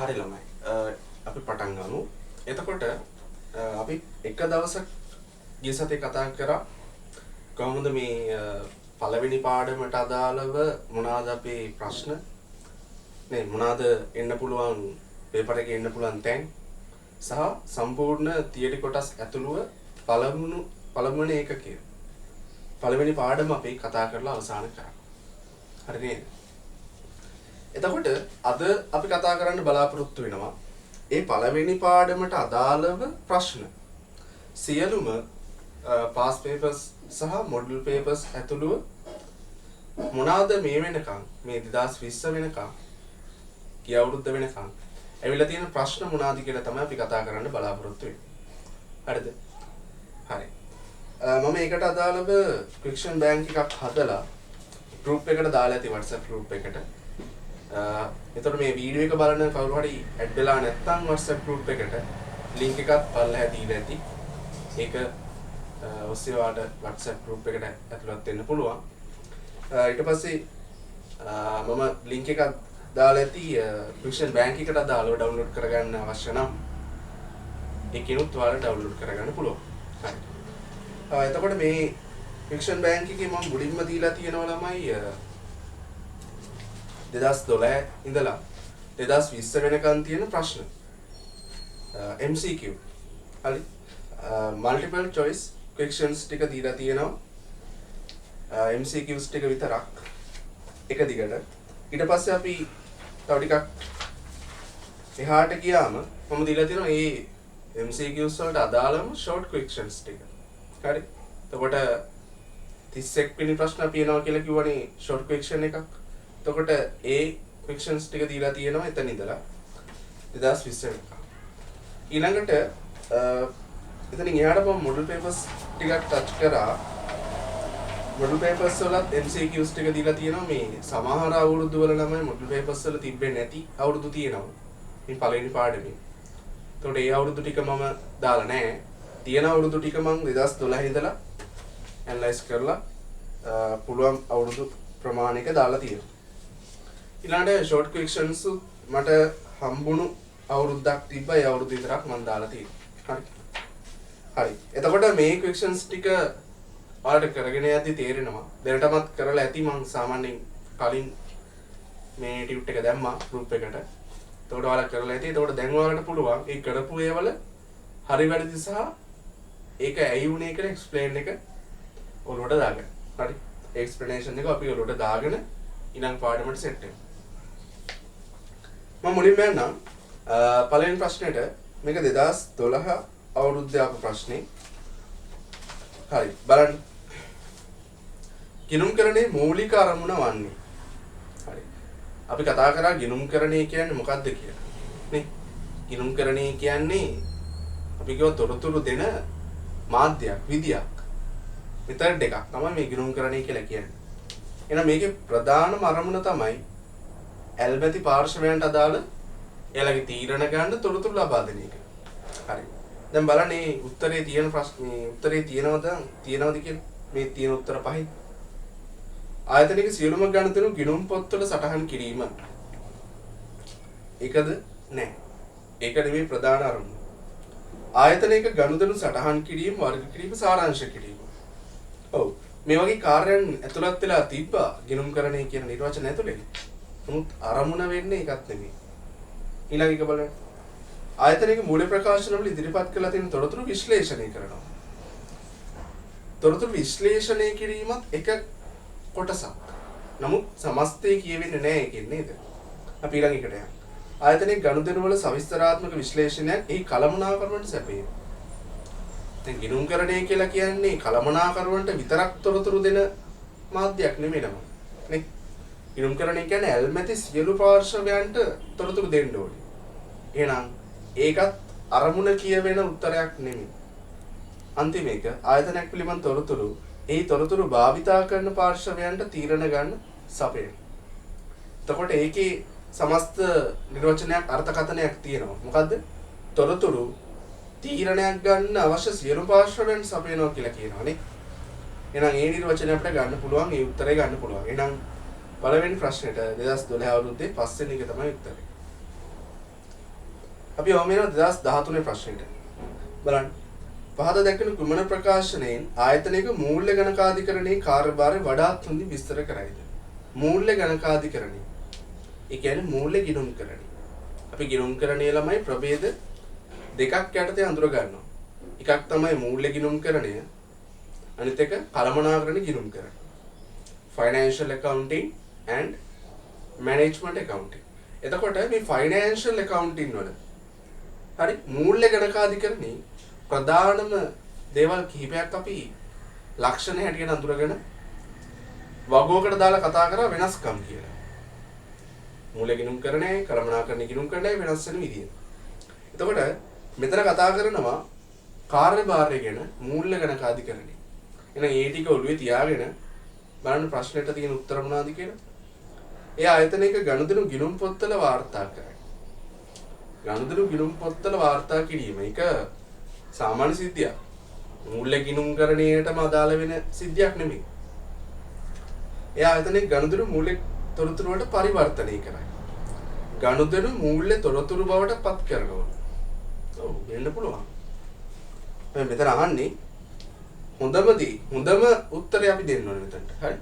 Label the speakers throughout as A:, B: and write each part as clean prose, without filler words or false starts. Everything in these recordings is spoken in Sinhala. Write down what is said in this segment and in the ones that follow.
A: හරි ළමයි. අපි පටන් ගමු. එතකොට අපි එක දවසක් ගිය සතියේ කතා කරා කොහොමද මේ පළවෙනි පාඩමට අදාළව මොනවාද අපේ ප්‍රශ්න? නේ මොනවාද එන්න පුළුවන් පේපර් එකේ එන්න පුළුවන් තැන් සහ සම්පූර්ණ තියරි කොටස් ඇතුළුව පළමුවන ඒකකය. පළවෙනි පාඩම අපි කතා කරලා අවසන් කරා. හරි නේද? එතකොට අද අපි කතා කරන්න බලාපොරොත්තු වෙනවා ඒ පළවෙනි පාඩමට අදාළව ප්‍රශ්න. සියලුම පාස් පේපර්ස් සහ මොඩල් පේපර්ස් ඇතුළුව මොනවාද මේ වෙනකන් මේ 2020 වෙනකන් ගිය අවුරුද්ද වෙනකන් ඇවිල්ලා තියෙන ප්‍රශ්න මොනවාද කියලා තමයි අපි කතා කරන්න බලාපොරොත්තු වෙන්නේ. හරිද? හරි. මම ඒකට අදාළව ක්වෙස්චන් බැංක් එකක් හදලා group එකට දාලා ඇති WhatsApp group එකට. එතකොට මේ වීඩියෝ එක බලන කවුරු හරි ඇඩ් වෙලා නැත්නම් WhatsApp group එකට link එකක් පල්ලෙහා දීලා ඇති. ඒක ඔස්සේ ඔයාලට WhatsApp group එකට ඇතුළත් වෙන්න පුළුවන්. ඊට පස්සේ මම link එකක් දාලා ඇති ක්වෙස්චන් බැංක් එකට දාලා download කරගන්න අවශ්‍ය නම් ඒකිනුත් ඔයාලට download කරගන්න පුළුවන්. හරි. එතකොට මේ ක්වෙස්චන් බැංක් එකේ මම මුලින්ම දීලා තියෙනවා ළමයි 2012 ඉඳලා 2020 වෙනකන් තියෙන ප්‍රශ්න MCQ. හරි. multiple choice questions ටික දීලා තියෙනවා. MCQs ටික විතරක් එක දිගට. ඊට පස්සේ අපි තව ටිකක් එහාට ගියාම මම දීලා තියෙනවා මේ MCQs වලට අදාළම short questions ටික. හරි. එතකොට 31 වෙනි ප්‍රශ්න අපි එනවා කියලා කිව්වනේ short question එකක්. එතකොට ඒ questions ටික දීලා තියෙනවා එතන ඉඳලා 2020 වෙනකම්. ඊළඟට එතනින් එහාට මම model papers ටිකක් touch කරා. model papers වලත් MCQs ටික දීලා තියෙනවා. මේ සමහර අවුරුදු වල ළමයි model papers වල තිබෙන්නේ නැති අවුරුදු තියෙනවා. මේ පළවෙනි පාඩමේ. එතකොට ඒ අවුරුදු ටික මම දාලා නැහැ. තියෙන අවුරුදු ටික මම 2012 ඉඳලා ඇනලයිස් කරලා පුළුවන් අවුරුදු ප්‍රමාණයක දාලා තියෙනවා. ඊළඟට short questions මට හම්බුණු අවුරුද්දක් තිබ්බා. ඒ අවුරුදු විතරක් මම දාලා තියෙනවා. හරි. හරි. එතකොට මේ questions ටික ඔයාලට කරගෙන යද්දි තේරෙනවා. දැනටමත් කරලා ඇති මම සාමාන්‍යයෙන් කලින් මේ ටියුට් එක දැම්මා group එකට. එතකොට ඔයාලා කරලා ඇති. එතකොට දැන් ඔයාලට පුළුවන් ඒ කරපු ඒවල හරි වැරදි සහ ඒක ඇයි වුනේ කියලා explain එක ඔලුවට දාගන්න. හරි. explanation එක අපි ඔලුවට දාගෙන ඊළඟ පාඩමට set වෙනවා. මම මුලින්ම යන්නම් පළවෙනි ප්‍රශ්නෙට. මේක 2012 අවුරුද්දේ ආපු ප්‍රශ්නේ. හරි බලන්න. ගිණුම්කරණයේ මූලික අරමුණ වන්නේ. හරි. අපි කතා කරා ගිණුම්කරණය කියන්නේ මොකක්ද කියලා. නේ? ගිණුම්කරණය කියන්නේ අපි කියව තොරතුරු දෙන මාධ්‍යයක්, විදියක්. මෙතන දෙකක් තමයි මේ ගිණුම්කරණය කියලා කියන්නේ. එහෙනම් මේකේ ප්‍රධානම අරමුණ තමයි ඇල්මැති පාර්ශවයන්ට අදාළ එයාලගේ තීරණ ගන්න තොරතුරු ලබා දෙන එක. හරි. දැන් බලන්න මේ උත්තරේ තියෙන ප්‍රශ්නේ උත්තරේ තියෙනවද කියලා මේ තියෙන උත්තර පහෙන් ආයතනික සියලුම ගණතුණු ගිණුම් පොත්වල සටහන් කිරීම. ඒකද නැහැ. ඒක නෙමෙයි ප්‍රධාන අරමුණ. ආයතනික ගණුදෙනු සටහන් කිරීම, වර්ග කිරීම, සාරාංශ කිරීම. ඔව්. මේ වගේ කාර්යයන් ඇතුළත් වෙලා තිබ්බා ගිණුම්කරණය කියන නිර්වචන ඇතුළේ. නමුත් අරමුණ වෙන්නේ ඒකත් නෙමෙයි. ඊළඟ එක බලන්න. ආයතනික මූල්‍ය ප්‍රකාශන වල ඉදිරිපත් කරලා තියෙන තොරතුරු විශ්ලේෂණය කරනවා. තොරතුරු විශ්ලේෂණය කිරීමත් එක කොටසක්. නමුත් සමස්තය කියවෙන්නේ නැහැ ඒකෙන් නේද? අපි ඊළඟ එකට යමු. ආයතනික ගනුදෙනු වල සවිස්තරාත්මක විශ්ලේෂණයක් එහි කළමනාකරුවන්ට සැපේ. දැන් ගිණුම්කරණය කියලා කියන්නේ කළමනාකරුවන්ට විතරක් තොරතුරු දෙන මාධ්‍යයක් නෙමෙයි නම. නේ? ගිණුම්කරණය කියන්නේ ඇල්මැති සියලු පාර්ශවයන්ට තොරතුරු දෙන්න ඕනේ. එහෙනම් ඒකත් අරමුණ කියවෙන උත්තරයක් නෙමෙයි. අන්තිම එක ආයතනයක් පිළිබඳ තොරතුරු ඒ තොරතුරු භාවිතා කරන පාර්ශවයන්ට තීරණ ගන්න සපයන. එතකොට ඒකේ සමස්ත නිර්වචනයක් අර්ථකථනයක් තියෙනවා. මොකද්ද? තොරතුරු තීරණයක් ගන්න අවශ්‍ය සියලු පාර්ශවයන් සපයනවා කියලා කියනවා නේ. එහෙනම් ඒ නිර්වචනය අපිට ගන්න පුළුවන්, ඒ උත්තරේ ගන්න පුළුවන්. එහෙනම් පළවෙනි ප්‍රශ්නෙට 2012 අවුරුද්දේ 5 වෙනි එක තමයි උත්තරේ. අපි යමු වෙන 2013 ප්‍රශ්නෙට. බලන්න. පහත දැක්වෙන කුමන ප්‍රකාශනයෙන් ආයතනයක මූල්‍ය ගණකාධිකරණයේ කාර්යභාරය වඩාත් හොඳින් විස්තර කරයිද? මූල්‍ය ගණකාධිකරණය. ඒ කියන්නේ මූල්‍ය ගිණුම්කරණය. අපි ගිණුම්කරණයේ ළමයි ප්‍රභේද දෙකක් යටතේ අඳුර ගන්නවා. එකක් තමයි මූල්‍ය ගිණුම්කරණය. අනිත් එක කළමනාකරණ ගිණුම්කරණය. Financial accounting and management accounting. එතකොට මේ financial accounting වල හරි මූල්‍ය ගණකාධිකරණේ ප්‍රධානම දේවල් කිහිපයක් අපි ලක්ෂණ හැටියට අඳුරගෙන වගුවකට දාලා කතා කරා වෙනස්කම් කියලා. මූල්‍ය ගිණුම්කරණය, කළමනාකරණ ගිණුම්කරණය වෙනස් වෙන විදිය. එතකොට මෙතන කතා කරනවා කාර්යභාරය ගැන මූල්‍ය ගණකාධිකරණය. එහෙනම් ඒ ටික ඔළුවේ තියාගෙන බලන්න ප්‍රශ්නෙට තියෙන උත්තර මොනවද කියලා. ඒ ආයතනයක ගනුදෙනු ගිණුම් පොත්වල වාර්තා කරයි. ගනුදෙනු ගිණුම් පොත්වල වාර්තා කිරීම ඒක සාමාන්‍ය සිද්ධියක්. මූල්‍ය ගිණුම්කරණයටම අදාළ වෙන සිද්ධියක් නෙමෙයි. ඒ ආයතනයේ ගනුදෙනු මූල්‍ය තොරතුරු වලට පරිවර්තනය කරයි. ගනුදෙනු මූල්‍ය තොරතුරු බවට පත් කරනවා. ඔව් වෙන්න පුළුවන්. මෙතන අහන්නේ හොඳම උත්තරය අපි දෙන්න ඕනේ මෙතනට. හරි.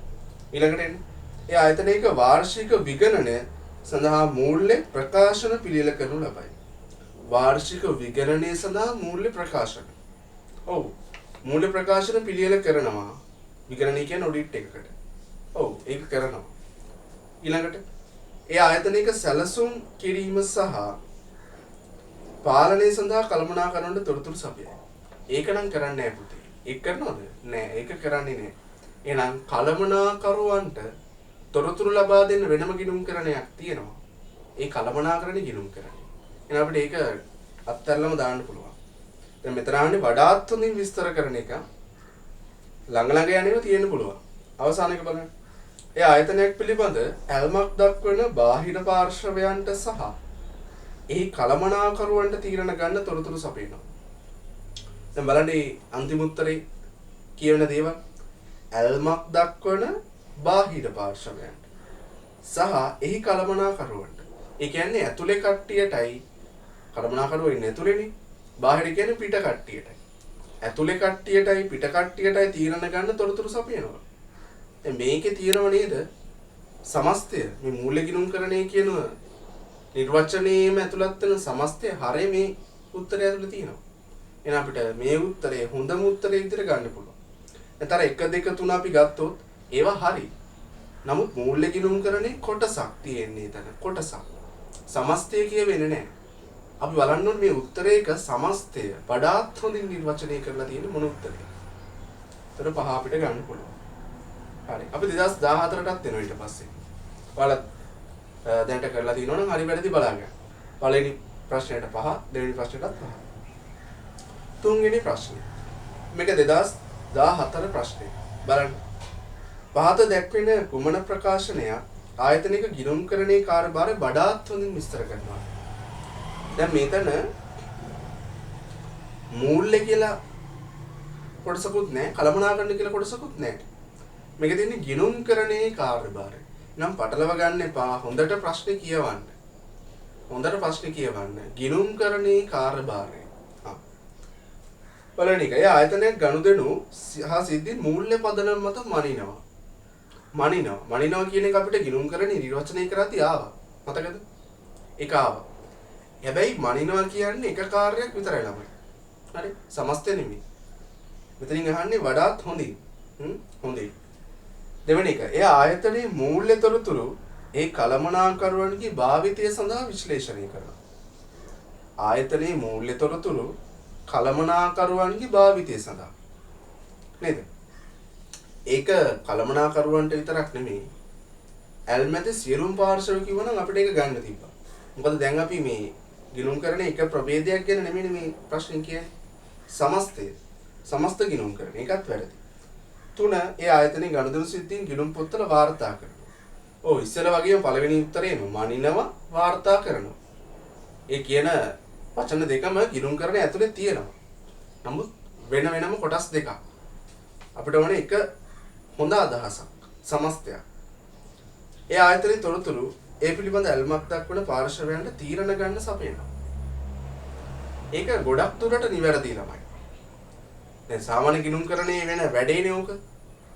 A: ඊළඟට එන්නේ. ඒ ආයතනයක වාර්ෂික විගණනය සඳහා මූල්‍ය ප්‍රකාශන පිළියෙල කරනු ලබයි. වාර්ෂික විගණනය සඳහා මූල්‍ය ප්‍රකාශන. ඔව්. මූල්‍ය ප්‍රකාශන පිළියෙල කරනවා. විගණනය කියන්නේ ඔඩිට් එකකට. ඔව් ඒක කරනවා. ඊළඟට ඒ ආයතනයක සැලසුම් කිරීම සහ පාලනය සඳහා කළමනාකරන තොරතුරු සපයයි. ඒක නම් කරන්නේ නැහැ පුතේ. ඒක කරනවද? නෑ ඒක කරන්නේ නෑ. එහෙනම් කළමනාකරුවන්ට තොරතුරු ලබා දෙන්න වෙනම ගිණුම්කරණයක් තියෙනවා. ඒ කළමනාකරණ ගිණුම්කරණය. එහෙනම් අපිට ඒක අත්හැරලම දාන්න පුළුවන්. දැන් මෙතන ආන්නේ වඩාත් හොඳින් විස්තර කරන එක ළඟ යන්නේම තියෙන්න පුළුවන්. අවසාන එක බලන්න. ඒ ආයතනයක් පිළිබඳ ඇල්මක් දක්වන බාහිර පාර්ශවයන්ට සහ එහි කළමනාකරුවන්ට තීරණ ගන්න තොරතුරු සපයනවා. දැන් බලන්න මේ අන්තිම උත්තරේ කියවෙන දේවල් ඇල්මක් දක්වන බාහිර පාර්ශවයන්ට සහ එහි කළමනාකරුවන්ට. ඒ කියන්නේ ඇතුලේ කට්ටියටයි කළමනාකරුවෝ ඉන්නේ ඇතුලේනේ. බාහිර කියන්නේ පිට කට්ටියටයි. ඇතුලේ කට්ටියටයි පිට කට්ටියටයි තීරණ ගන්න තොරතුරු සපයනවා. දැන් මේකේ තියෙනව නේද? සමස්තය මේ මූල්‍ය ගිණුම්කරණය කියන නිර්වචනයේම ඇතුළත් වෙන සමස්තය හරය මේ උත්තරය ඇතුළේ තියෙනවා. එහෙනම් අපිට මේ උත්තරේ හොඳම උත්තරේ විදිහට ගන්න පුළුවන්. නැතර 1 2 3 අපි ගත්තොත් ඒවා හරි. නමුත් මූල්‍ය ගිණුම්කරණේ කොටසක් තියෙන්නේ එතන. කොටසක්. සමස්තය කියවෙන්නේ නැහැ. අපි බලන්න ඕනේ මේ උත්තරේක සමස්තය වඩාත් හොඳින් නිර්වචනය කරලා තියෙන්නේ මොන උත්තරේ. ඒතර පහ අපිට ගන්න පුළුවන්. හරි. අපි 2014ටත් එනවා ඊට පස්සේ. ඔයාලා දැනට කරලා තියෙනවා නම් හරි වැරදි බලන්න. පළවෙනි ප්‍රශ්නෙට 5, දෙවෙනි ප්‍රශ්නෙටත් 5. තුන්වෙනි ප්‍රශ්නේ. මේක 2014 ප්‍රශ්නේ. බලන්න. පහත දැක්වෙන කුමන ප්‍රකාශනයක් ආයතනික ගිණුම්කරණයේ කාර්යභාරය වඩාත් හොඳින් විස්තර කරනවා. දැන් මෙතන මූල්‍ය කියලා කොටසකුත් නැහැ, කළමනාකරණ කියලා කොටසකුත් නැහැ. මේක තියෙන්නේ ගිණුම්කරණයේ කාර්යභාරය. නම් පටලව ගන්න එපා. හොඳට ප්‍රශ්නේ කියවන්න. හොඳට ප්‍රශ්නේ කියවන්න. ගිණුම්කරණයේ කාර්යභාරය. බලන්න එක. ඒ ආයතනයක් ගනුදෙනු සහ සිද්ධි මූල්‍ය පදනම මත මනිනවා. මනිනවා කියන එක අපිට ගිණුම්කරණයේ නිර්වචනය කරද්දී ආවා. මතකද? ඒක ආවා. හැබැයි මනිනවා කියන්නේ එක කාර්යයක් විතරයි ළමයි. හරි? සමස්තය නෙමෙයි. මෙතනින් අහන්නේ වඩාත් හොඳින්. හොඳයි. දෙවෙනි එක. ඒ ආයතනයේ මූල්‍ය තොරතුරු ඒ කළමනාකරුවන්ගේ භාවිතය සඳහා විශ්ලේෂණය කරනවා. ආයතනයේ මූල්‍ය තොරතුරු කළමනාකරුවන්ගේ භාවිතය සඳහා. නේද? ඒක කළමනාකරුවන්ට විතරක් නෙමෙයි. ඇල්මැද සියලුම පාර්ශව කිව්වනම් අපිට ඒක ගන්න තිබ්බා. මොකද දැන් අපි මේ ගිණුම්කරණයේ එක ප්‍රභේදයක් ගැන නෙමෙයි මේ ප්‍රශ්නේ කියන්නේ. සමස්තය. සමස්ත ගිණුම්කරණය. ඒකත් වැරදි. 3 ඒ ආයතනයේ ගනුදෙනු සිද්ධීන් ගිණුම් පොත්වල වාර්තා කරනවා. ඔව් ඉස්සෙල්ලා වගේම පළවෙනි උත්තරේම මනිනවා වාර්තා කරනවා. ඒ කියන වචන දෙකම ගිණුම්කරණය ඇතුලේ තියෙනවා. නමුත් වෙන වෙනම කොටස් දෙකක්. අපිට ඕනේ එක හොඳ අදහසක්. සමස්තයක්. ඒ ආයතනයේ තොරතුරු ඒ පිළිබඳ ඇල්මක් දක්වන පාර්ශවයන්ට තීරණ ගන්න සපයනවා. ඒක ගොඩක් දුරට නිවැරදි ළමයි. දැන් සාමාන්‍ය ගිණුම්කරණයේ වෙන වැඩේනේ ඕක.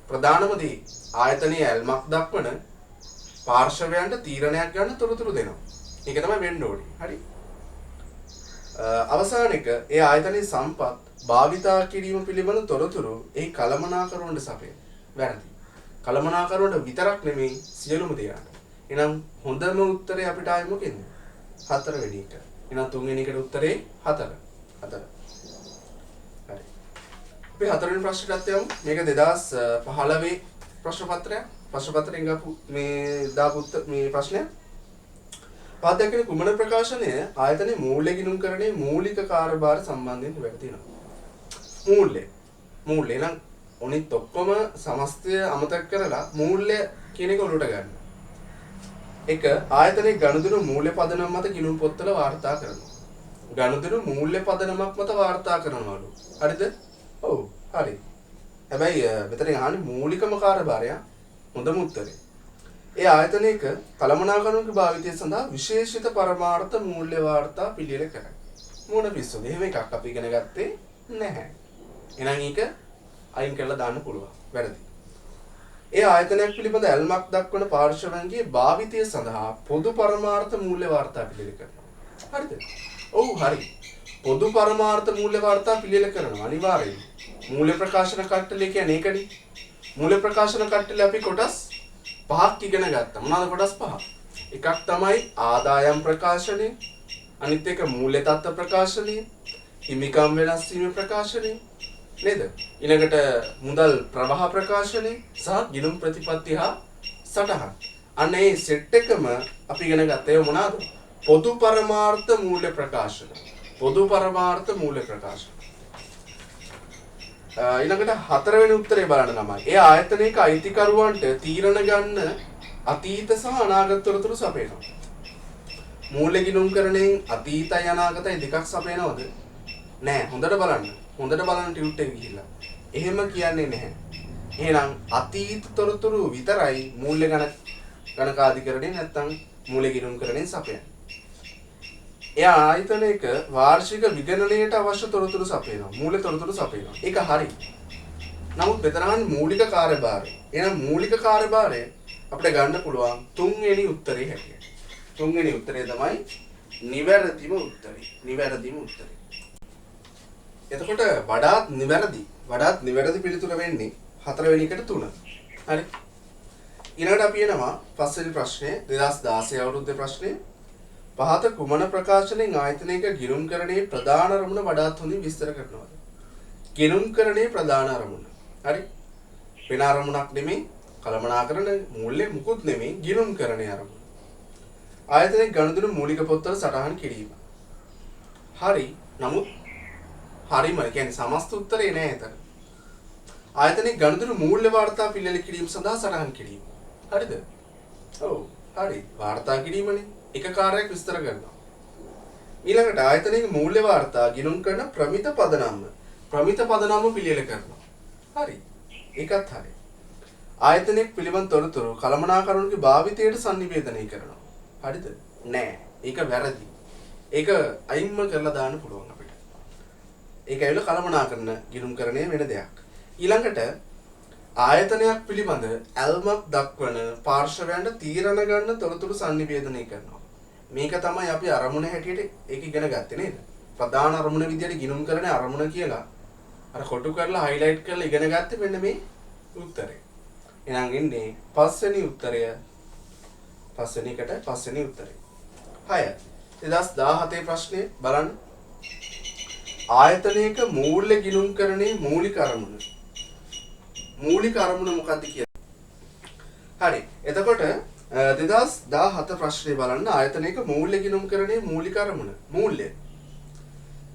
A: ප්‍රධානම දේ ආයතනයේ ඇල්මක් දක්වන පාර්ශවයන්ට තීරණයක් ගන්න තොරතුරු දෙනවා. ඒක තමයි වෙන්න ඕනේ. හරි. අවසාන එක ඒ ආයතනයේ සම්පත් භාවිතා කිරීම පිළිබඳ තොරතුරු ඒ කළමනාකරුවන්ට සපයන. වැරදි. කළමනාකරුවන්ට විතරක් නෙමෙයි සියලුම දෙනාට. එහෙනම් හොඳම උත්තරේ අපිට ආයේ මොකෙන්ද? 4 වෙනි එක. එහෙනම් 3 වෙනි එකට උත්තරේ 4. 4. හරි. අපි 4 වෙනි ප්‍රශ්නයට යමු. මේක 2015 ප්‍රශ්න පත්‍රයක්. ප්‍රශ්න පත්‍රයෙන් ගාපු මේ දාපු මේ ප්‍රශ්නය. පාදකයේ කුමන ප්‍රකාශනය ආයතනයේ මූල්‍ය ගිණුම්කරණයේ මූලික කාර්යභාර සම්බන්ධයෙන් වැටි තියෙනවා. මූල්‍ය නම් ඔනිත් ඔක්කොම සමස්තය අමතක කරලා මූල්‍ය කියන එක උඩට ගන්න. එක ආයතනයේ ගනුදෙනු මූල්‍ය පදනම මත ගිණුම් පොත්වල වාර්තා කරනවා. ගනුදෙනු මූල්‍ය පදනමක් මත වාර්තා කරනවලු. හරිද? ඔව් හරි. හැබැයි මෙතන අහන්නේ මූලිකම කාර්යභාරය හොඳම උත්තරේ. ඒ ආයතනයක කළමනාකරුවන්ගේ භාවිතය සඳහා විශේෂිත පරමාර්ථ මූල්‍ය වාර්තා පිළියෙල කරයි. මොන පිස්සුද? එහෙම එකක් අපි ඉගෙන ගත්තේ නැහැ. එහෙනම් ඒක අයින් කරලා දාන්න පුළුවන්. වැරදි. ඒ ආයතනයක් පිළිබඳ ඇල්මක් දක්වන පාර්ශවයන්ගේ භාවිතය සඳහා පොදු පරමාර්ථ මූල්‍ය වාර්තා පිළියෙල කරනවා. හරිද? ඔව් හරි. පොදු පරමාර්ථ මූල්‍ය වාර්තා පිළියෙල කරනවා අනිවාර්යයෙන්. මූල්‍ය ප්‍රකාශන කට්ටලය කියන්නේ ඒකනේ. මූල්‍ය ප්‍රකාශන කට්ටලේ අපි කොටස් 5ක් ඉගෙන ගත්තා. මොනවාද කොටස් 5? එකක් තමයි ආදායම් ප්‍රකාශනය, අනිත් එක මූල්‍ය තත්ත්ව ප්‍රකාශනය, හිමිකම් වෙනස් වීම ප්‍රකාශනය, නේද? ඊළඟට මුදල් ප්‍රවාහ ප්‍රකාශනය සහ ගිණුම් ප්‍රතිපත්ති හා සටහන්. අන්න ඒ සෙට් එකම අපි ඉගෙන ගත්තේ මොනවාද? පොදු පරමාර්ථ මූල්‍ය ප්‍රකාශන. පොදු පරමාර්ථ මූල්‍ය ප්‍රකාශන. ඊළඟට 4 වෙනි උත්තරේ බලන්න තමයි. ඒ ආයතනයක අයිතිකරුවන්ට තීරණ ගන්න අතීත සහ අනාගත තොරතුරු සපයනවා. මූල්‍ය ගිණුම්කරණයෙන් අතීතයි අනාගතයි දෙකක් සපයනවද? නෑ. හොඳට බලන්න. හොඳට බලන්න ටියුට් එක ගිහිල්ලා. එහෙම කියන්නේ නැහැ. එහෙනම් අතීත තොරතුරු විතරයි මූල්‍ය ගණකාධිකරණය නැත්තම් මූල්‍ය ගිණුම්කරණයෙන් සපයන්නේ. එයා ආයතනයක වාර්ෂික විගණනයට අවශ්‍ය තොරතුරු සපයනවා. මූල්‍ය තොරතුරු සපයනවා. ඒක හරි. නමුත් මෙතනන් මූලික කාර්යභාරය. එහෙනම් මූලික කාර්යභාරය අපිට ගන්න පුළුවන් 3 වෙනි උත්තරේ හැටියට. 3 වෙනි උත්තරේ තමයි නිවැරදිම උත්තරේ. නිවැරදිම උත්තරේ. එතකොට වඩාත් නිවැරදි පිළිතුර වෙන්නේ 4 වෙනි එකට 3. හරි. ඊළඟට අපි එනවා 5 වෙනි ප්‍රශ්නේ 2016 අවුරුද්දේ ප්‍රශ්නේ. පහත කුමන ප්‍රකාශනයෙන් ආයතනයක ගිණුම්කරණයේ ප්‍රධාන අරමුණ වඩාත් හොඳින් විස්තර කරනවාද? ගිණුම්කරණයේ ප්‍රධාන අරමුණ. හරි. වෙන අරමුණක් නෙමෙයි, කළමනාකරණ මූල්‍ය මුකුත් නෙමෙයි, ගිණුම්කරණයේ අරමුණ. ආයතනයේ ගනුදෙනු මූලික පොත්වල සටහන් කිරීම. හරි. නමුත් හරිම කියන්නේ සමස්ත උත්තරේ නෑ එතන. ආයතනයේ ගනුදෙනු මූල්‍ය වාර්තා පිළියෙල කිරීම සඳහා සටහන් කිරීම. හරිද? ඔව්. හරි. වාර්තා කිරීමනේ. එක කාර්යයක් විස්තර කරනවා. ඊළඟට ආයතනයේ මූල්‍ය වාර්තා ගිණුම් කරන ප්‍රමිත පදනම පිළියෙල කරනවා. හරි. ඒකත් හරි. ආයතනයේ පිළිබඳ තොරතුරු කළමනාකරුවන්ගේ භාවිතයට sannivedanaya කරනවා. හරිද? නෑ. ඒක වැරදි. ඒක අයින්ම කරලා දාන්න පුළුවන් අපිට. ඒක ඇවිල්ලා කළමනාකරන ගිණුම්කරණය වෙන දෙයක්. ඊළඟට ආයතනයක් පිළිබඳ ඇල්මක් දක්වන පාර්ශවයන්ට තීරණ ගන්න තොරතුරු sannivedanaya කරනවා. මේක තමයි අපි අරමුණ හැටියට ඒක ඉගෙන ගත්තේ නේද? ප්‍රධාන අරමුණ විදියට ගිණුම්කරණයේ අරමුණ කියලා අර කොටු කරලා highlight කරලා ඉගෙන ගත්තේ මෙන්න මේ උත්තරේ. එහෙනම් ඉන්නේ 5 වෙනි උත්තරය. 5 වෙනි එකට 5 වෙනි උත්තරේ. 6. 2017 ප්‍රශ්නේ බලන්න. ආයතනයක මූල්‍ය ගිණුම්කරණයේ මූලික අරමුණ. මූලික අරමුණ මොකක්ද කියලා. හරි. එතකොට 2017 ප්‍රශ්නේ බලන්න ආයතනයක මූල්‍ය ගිණුම්කරණයේ මූලික අරමුණ. මූල්‍ය.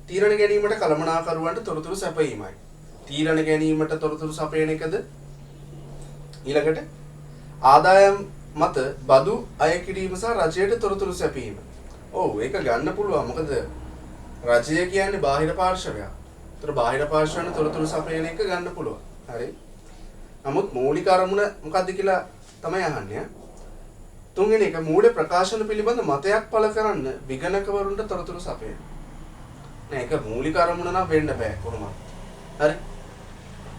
A: තීරණ ගැනීමට කළමනාකරුවන්ට තොරතුරු සැපයීමයි. තීරණ ගැනීමට තොරතුරු සපයන එකද? ඊළඟට ආදායම් මත බදු අය කිරීම සහ රජයට තොරතුරු සැපයීම. ඔව් ඒක ගන්න පුළුවන්. මොකද රජය කියන්නේ බාහිර පාර්ශවයක්. ඒතර බාහිර පාර්ශවයන් තොරතුරු සපයන එක ගන්න පුළුවන්. හරි. නමුත් මූලික අරමුණ මොකක්ද කියලා තමයි අහන්නේ. 3 වෙනි එක මූල්‍ය ප්‍රකාශන පිළිබඳ මතයක් පළ කරන්න විගණකවරුන්ට තොරතුරු සපයන. නෑ ඒක මූලික අරමුණ නම් වෙන්න බෑ කොහොමද? හරි.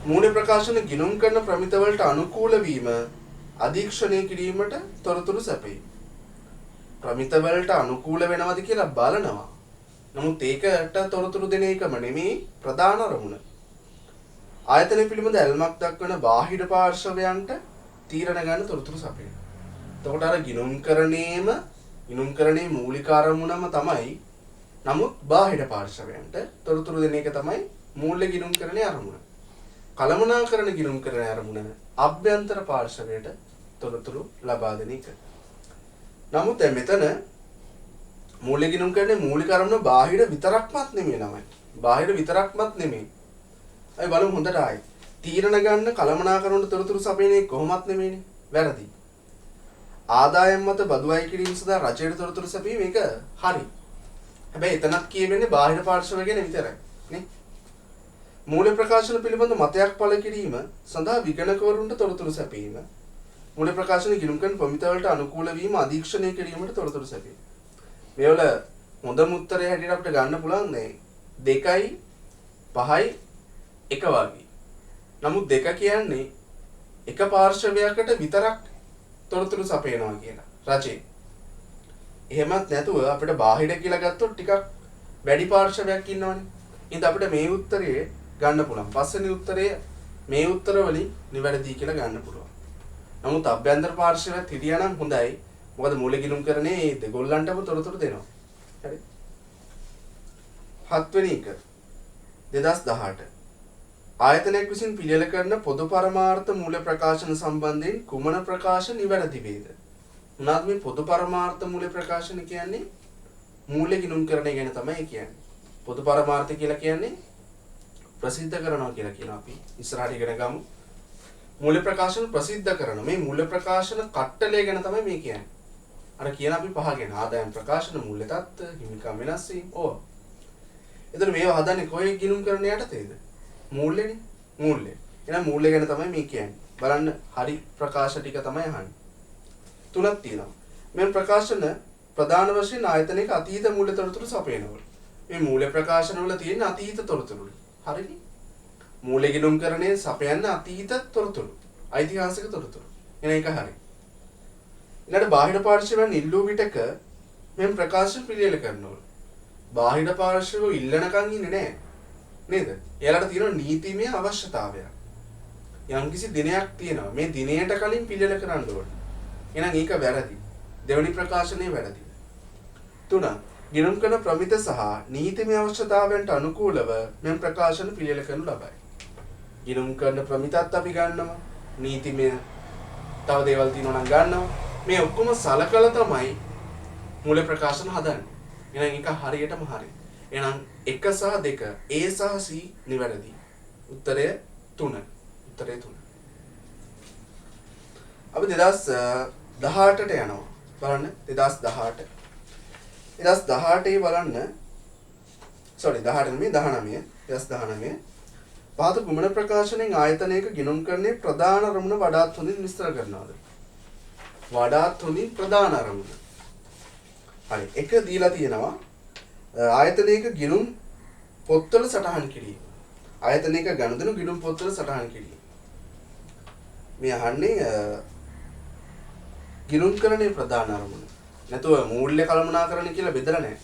A: මූලික ප්‍රකාශන ගිණුම් කරන ප්‍රමිත වලට අනුකූල වීම අධීක්ෂණය කිරීමට තොරතුරු සැපේ. ප්‍රමිත වලට අනුකූල වෙනවද කියලා බලනවා. නමුත් ඒකට තොරතුරු දෙන එකම නෙමෙයි ප්‍රධාන අරමුණ. ආයතන පිළිබඳ ඇල්මක් දක්වන බාහිර පාර්ශවයන්ට තීරණ ගන්න තොරතුරු සපයන. එතකොට අර ගිණුම්කරණයේ මූලික අරමුණම තමයි. නමුත් බාහිර පාර්ශවයන්ට තොරතුරු දෙන එක තමයි මූල්‍ය ගිණුම්කරණයේ අරමුණ. කළමනාකරණ ගිණුම්කරණයේ අරමුණ අභ්‍යන්තර පාර්ශවයට තොරතුරු ලබා දෙන එක. නමුත් මෙතන මූල්‍ය ගිණුම්කරණයේ මූලික අරමුණ බාහිර විතරක්මත් නෙමෙයි ළමයි. බාහිර විතරක්මත් නෙමෙයි. අය බලමු හොඳට ආයි. තීරණ ගන්න කළමනාකරණ තොරතුරු සපයන්නේ කොහොමත් නෙමෙයිනේ. වැරදි. ආදායම් මත බදු අය කිරීම සඳහා රජයට තොරතුරු සැපීම මේක හරි. හැබැයි එතනත් කියවෙන්නේ බාහිර පාර්ශව ගැන විතරයි නේ. මූල්‍ය ප්‍රකාශන පිළිබඳ මතයක් පළ කිරීම සඳහා විගණකවරුන්ට තොරතුරු සැපීම. මූල්‍ය ප්‍රකාශන ගිණුම් කරන ප්‍රමිත වලට අනුකූල වීම අධීක්ෂණය කිරීමට තොරතුරු සැපීම. මේවල හොඳම උත්තරය හැටියට අපිට ගන්න පුළුවන් නේ 2යි 5යි 1 වගේ. නමුත් 2 කියන්නේ එක පාර්ශවයකට විතරක් තොරතුරු සපයනවා කියලා රජේ. එහෙමත් නැතුව අපිට බාහිර කියලා ගත්තොත් ටිකක් වැඩි පාර්ශවයක් ඉන්නවනේ. ඉතින් අපිට මේ උත්තරේ ගන්න පුළුවන්. පස්වෙනි උත්තරය මේ උත්තර වලින් නිවැරදි කියලා ගන්න පුළුවන්. නමුත් අභ්‍යන්තර පාර්ශවයක් හිටියා නම් හොඳයි. මොකද මූල්‍ය ගිණුම්කරණේ මේ දෙගොල්ලන්ටම තොරතුරු දෙනවා. හරි. 7 වෙනි එක 2018 ආයතනයක් විසින් පිළියෙල කරන පොදු පරමාර්ථ මූල්‍ය ප්‍රකාශන සම්බන්ධයෙන් කුමන ප්‍රකාශ නිවැරදි වේද? මොනවාද මේ පොදු පරමාර්ථ මූල්‍ය ප්‍රකාශන කියන්නේ? මූල්‍ය ගිණුම්කරණය ගැන තමයි කියන්නේ. පොදු පරමාර්ථ කියලා කියන්නේ ප්‍රසිද්ධ කරනවා කියලා කියනවා අපි. ඉස්සරහට ඉගෙන ගමු. මූල්‍ය ප්‍රකාශන ප්‍රසිද්ධ කරන මේ මූල්‍ය ප්‍රකාශන කට්ටලය ගැන තමයි මේ කියන්නේ. අර කියන අපි පහ ගැන ආදායම් ප්‍රකාශන මූල්‍ය තත්ත්ව හිමිකම් වෙනස් වීම. ඕ. එතන මේවා හදන්නේ කොහේ ගිණුම්කරණය යටතේද? මූල්‍යනේ. මූල්‍ය. එහෙනම් මූල්‍ය ගැන තමයි මේ කියන්නේ. බලන්න හරි ප්‍රකාශ ටික තමයි අහන්නේ. තුනක් තියෙනවා. මේ ප්‍රකාශන ප්‍රධාන වශයෙන් ආයතනයක අතීත මූල්‍ය තොරතුරු සපයනවා. මේ මූල්‍ය ප්‍රකාශන වල තියෙන අතීත තොරතුරු. හරිනේ. මූල්‍ය ගිණුම්කරණයේ සපයන්න අතීත තොරතුරු. ඓතිහාසික තොරතුරු. එන එක හරි. ඊළඟ බාහිර පාර්ශවයන් ඉල්ලූ විටක මේ ප්‍රකාශන පිළියෙල කරනවා. බාහිර පාර්ශව ඉල්ලනකන් ඉන්නේ නැහැ. නේද? එයාලට තියෙන නීතිමය අවශ්‍යතාවයක්. යම්කිසි දිනයක් තියෙනවා. මේ දිනයට කලින් පිළියෙල කරන්න ඕනේ. එහෙනම් ඒක වැරදි. දෙවනි ප්‍රකාශනයේ වැරදි. 3. ගිණුම් කරන ප්‍රමිත සහ නීතිමය අවශ්‍යතාවයන්ට අනුකූලව මෙම ප්‍රකාශන පිළියෙල කරනු ලබයි. ගිණුම් කරන ප්‍රමිතත් අපි ගන්නවා. නීතිමය තව දේවල් තියෙනවා නම් ගන්නවා. මේ ඔක්කොම සලකලා තමයි මූල ප්‍රකාශන හදන්නේ. එහෙනම් ඒක හරියටම හරි. එහෙනම් 1 සහ 2 A සහ C නිවැරදි. උත්තරය 3. උත්තරය 3. අපි 2018ට යනවා. බලන්න 2018. 2018 බලන්න. sorry 18 නෙමෙයි 19. 2019. පාත කුමන ප්‍රකාශනයෙන් ආයතනයක ගිණුම්කරණයේ ප්‍රධාන අරමුණ වඩාත් හොඳින් විස්තර කරනවාද? වඩාත් හොඳින් ප්‍රධාන අරමුණ. හරි. එක දීලා තියෙනවා. ආයතනයක ගිණුම් පොත්වල සටහන් කිරීම. ආයතනයක ගනුදෙනු ගිණුම් පොත්වල සටහන් කිරීම. මේ අහන්නේ ගිණුම්කරණයේ ප්‍රධාන අරමුණ. නැතුව මූල්‍ය කළමනාකරණ කියලා බෙදලා නැහැ.